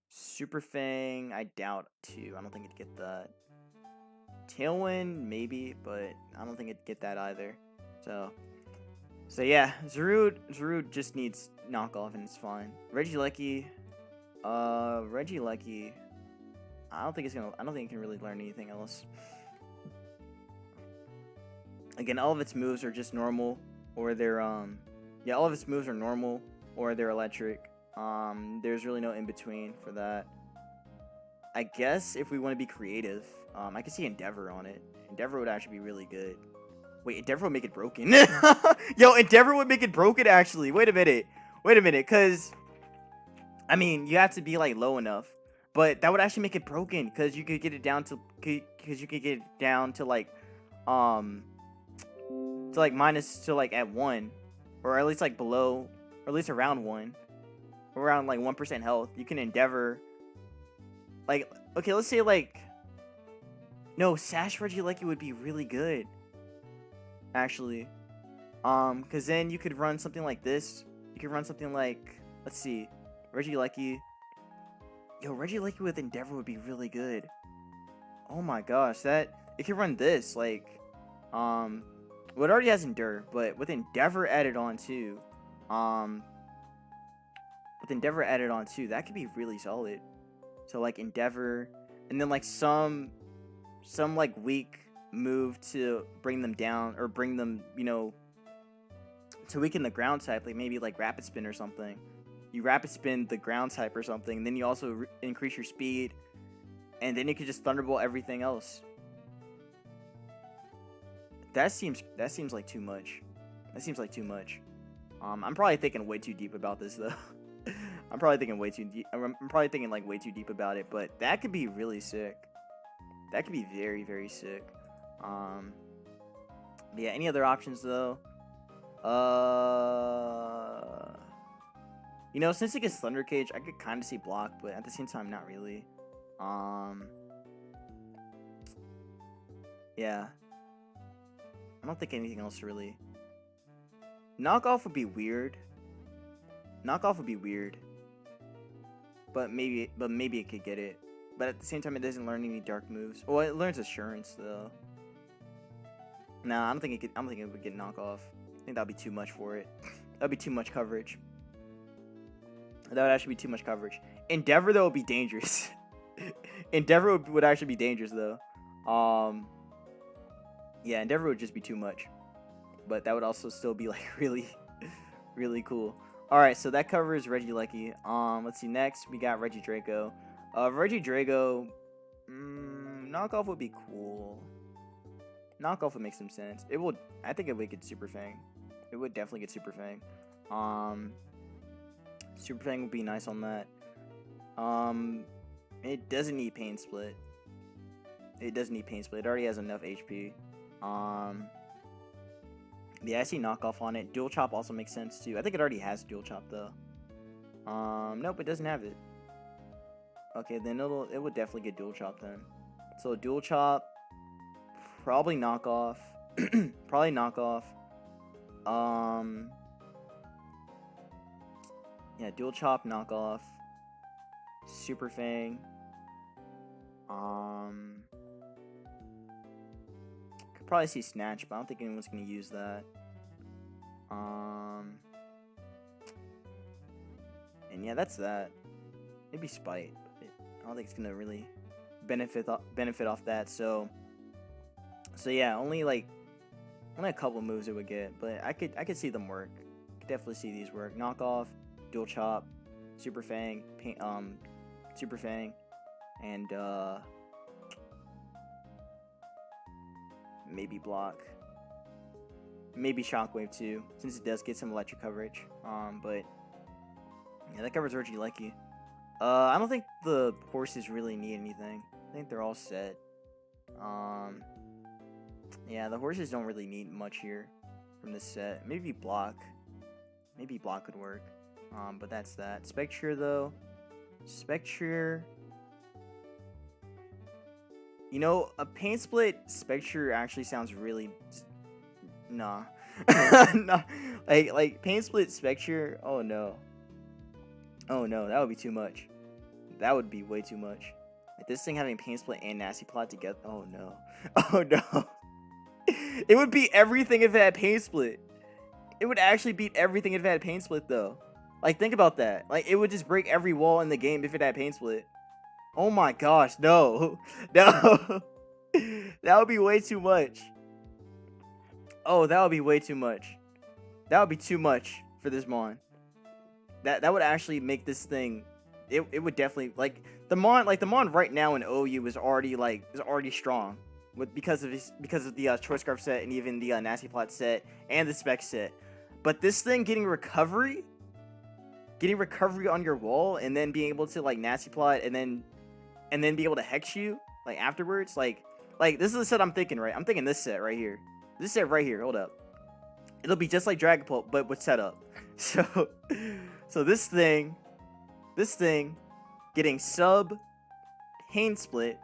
Super Fang, I doubt too. I don't think it'd get that. Tailwind, maybe, but I don't think it'd get that either. So yeah, Zarude just needs knockoff and it's fine. Regieleki, I don't think it can really learn anything else. Again, all of its moves are just normal, or they're all of its moves are normal or they're electric. There's really no in between for that. I guess if we want to be creative, I could see Endeavor on it. Endeavor would actually be really good. Wait, Endeavor would make it broken. Yo, Endeavor would make it broken, actually. Wait a minute, because I mean, you have to be like low enough, but that would actually make it broken, because you could get it down to like at 1, or at least like below, or at least around 1, around like 1% health. You can Endeavor, like, okay, let's say like, no, Sash Regieleki would be really good, actually, because then you could run something like this. You could run something like, let's see, Regieleki. Yo, Regieleki with Endeavor would be really good. Oh my gosh, it could run this, like, well, it already has Endure, but with Endeavor added on too, that could be really solid. So like Endeavor, and then like some like weak move to bring them down, or bring them, to weaken the ground type, like maybe like Rapid Spin or something. You Rapid Spin the ground type or something, and then you also increase your speed, and then you could just Thunderbolt everything else. That seems like too much. I'm probably thinking way too deep about this though. I'm probably thinking way too deep about it, but that could be really sick. That could be very, very sick. But yeah, any other options though? Since it gets Thunder Cage, I could kind of see block, but at the same time, not really. Yeah. I don't think anything else really. Knockoff would be weird. But maybe it could get it. But at the same time, it doesn't learn any dark moves. Well, it learns Assurance though. Nah, I don't think it would get knockoff. I think that'd be too much for it. That'd be too much coverage. That would actually be too much coverage. Endeavor though would be dangerous. Endeavor would actually be dangerous though. Yeah, Endeavor would just be too much. But that would also still be like really, really cool. Alright, so that covers Regieleki. Let's see, next we got Regidrago. Regidrago, knockoff would be cool. Knockoff would make some sense. I think it would get Super Fang. It would definitely get Super Fang. Super Fang would be nice on that. It doesn't need Pain Split. It already has enough HP. Yeah, I see knockoff on it. Dual Chop also makes sense too. I think it already has Dual Chop though. Nope, it doesn't have it. Okay, then it would definitely get Dual Chop then. So Dual Chop, probably knockoff. Probably knockoff. Yeah, Dual Chop, knockoff. Super Fang. Could probably see Snatch, but I don't think anyone's gonna use that. And yeah, that's that. Maybe Spite, but I don't think it's gonna really benefit off that. So yeah, only a couple moves it would get, but I could see them work. Could definitely see these work. Knockoff, Dual Chop, Super Fang, Super Fang, and maybe Block. Maybe Shockwave too, since it does get some electric coverage. But yeah, that covers Regieleki. I don't think the horses really need anything. I think they're all set. Yeah, the horses don't really need much here from this set. Maybe Block. Maybe Block could work. But that's that. Spectre though. Spectre. You know, a Pain Split Spectre actually sounds really... Nah. Nah. Like Pain Split Spectre, oh no. Oh no, that would be too much. That would be way too much. Like this thing having Pain Split and Nasty Plot together, oh no. Oh no. It would beat everything if it had Pain Split. It would actually beat everything if it had Pain Split though. Like think about that. Like it would just break every wall in the game if it had Pain Split. Oh my gosh, no. No. That would be way too much. Oh, that would be way too much. That would be too much for this Mon. That would actually make this thing. It would definitely like the Mon right now in OU is already strong because of the Choice Scarf set and even the Nasty Plot set and the Spec set. But this thing getting recovery on your wall and then being able to like Nasty Plot and then be able to hex you like afterwards, like this is the set I'm thinking, right? I'm thinking this set right here. This set right here, hold up. It'll be just like Dragapult, but with setup. So this thing getting sub Pain Split,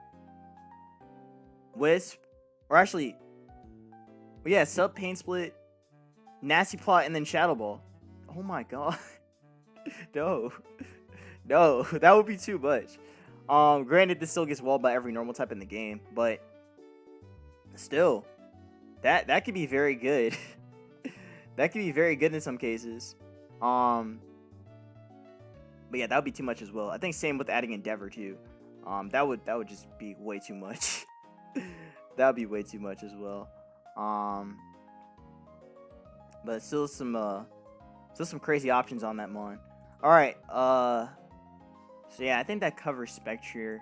Wisp, or actually, yeah, sub Pain Split, Nasty Plot, and then Shadow Ball. Oh my god. No, that would be too much. Granted, this still gets walled by every normal type in the game, but still, that could be very good. That could be very good in some cases. But yeah, that would be too much as well. I think same with adding Endeavor too. That would just be way too much. That would be way too much as well. But still some crazy options on that Mon. All right. So yeah, I think that covers Spectre.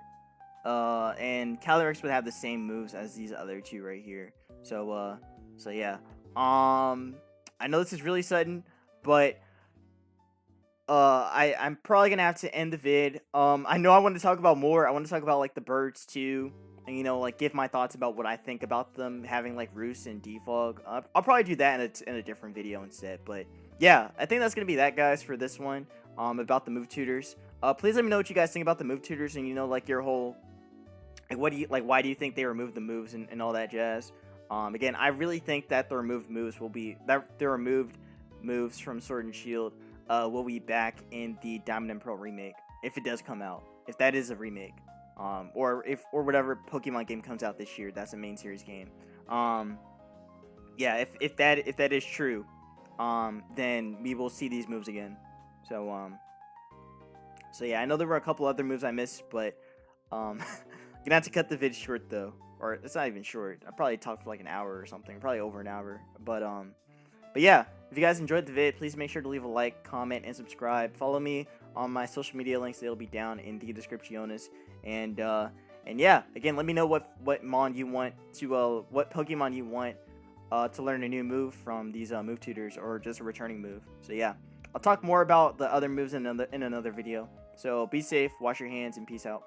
And Calyrex would have the same moves as these other two right here. So yeah. I know this is really sudden, but I'm probably gonna have to end the vid. I know I want to talk about more. I want to talk about like the birds too, and you know, like give my thoughts about what I think about them having like roost and defog. I'll probably do that in a different video instead. But yeah, I think that's gonna be that, guys, for this one. About the move tutors. Please let me know what you guys think about the move tutors, and you know, like your whole, like what do you like? Why do you think they removed the moves and all that jazz? Again, I really think that the removed moves from Sword and Shield will be back in the Diamond and Pearl remake if it does come out, if that is a remake, or whatever Pokemon game comes out this year that's a main series game. Yeah, if that is true, then we will see these moves again. So yeah, I know there were a couple other moves I missed, but gonna have to cut the vid short though, or it's not even short. I probably talked for like an hour or something, probably over an hour, but yeah, if you guys enjoyed the vid, please make sure to leave a like, comment, and subscribe. Follow me on my social media links. They'll be down in the descriptiones. And yeah, again, let me know what Pokemon you want to learn a new move from these move tutors, or just a returning move. So yeah, I'll talk more about the other moves in another video. So be safe, wash your hands, and peace out.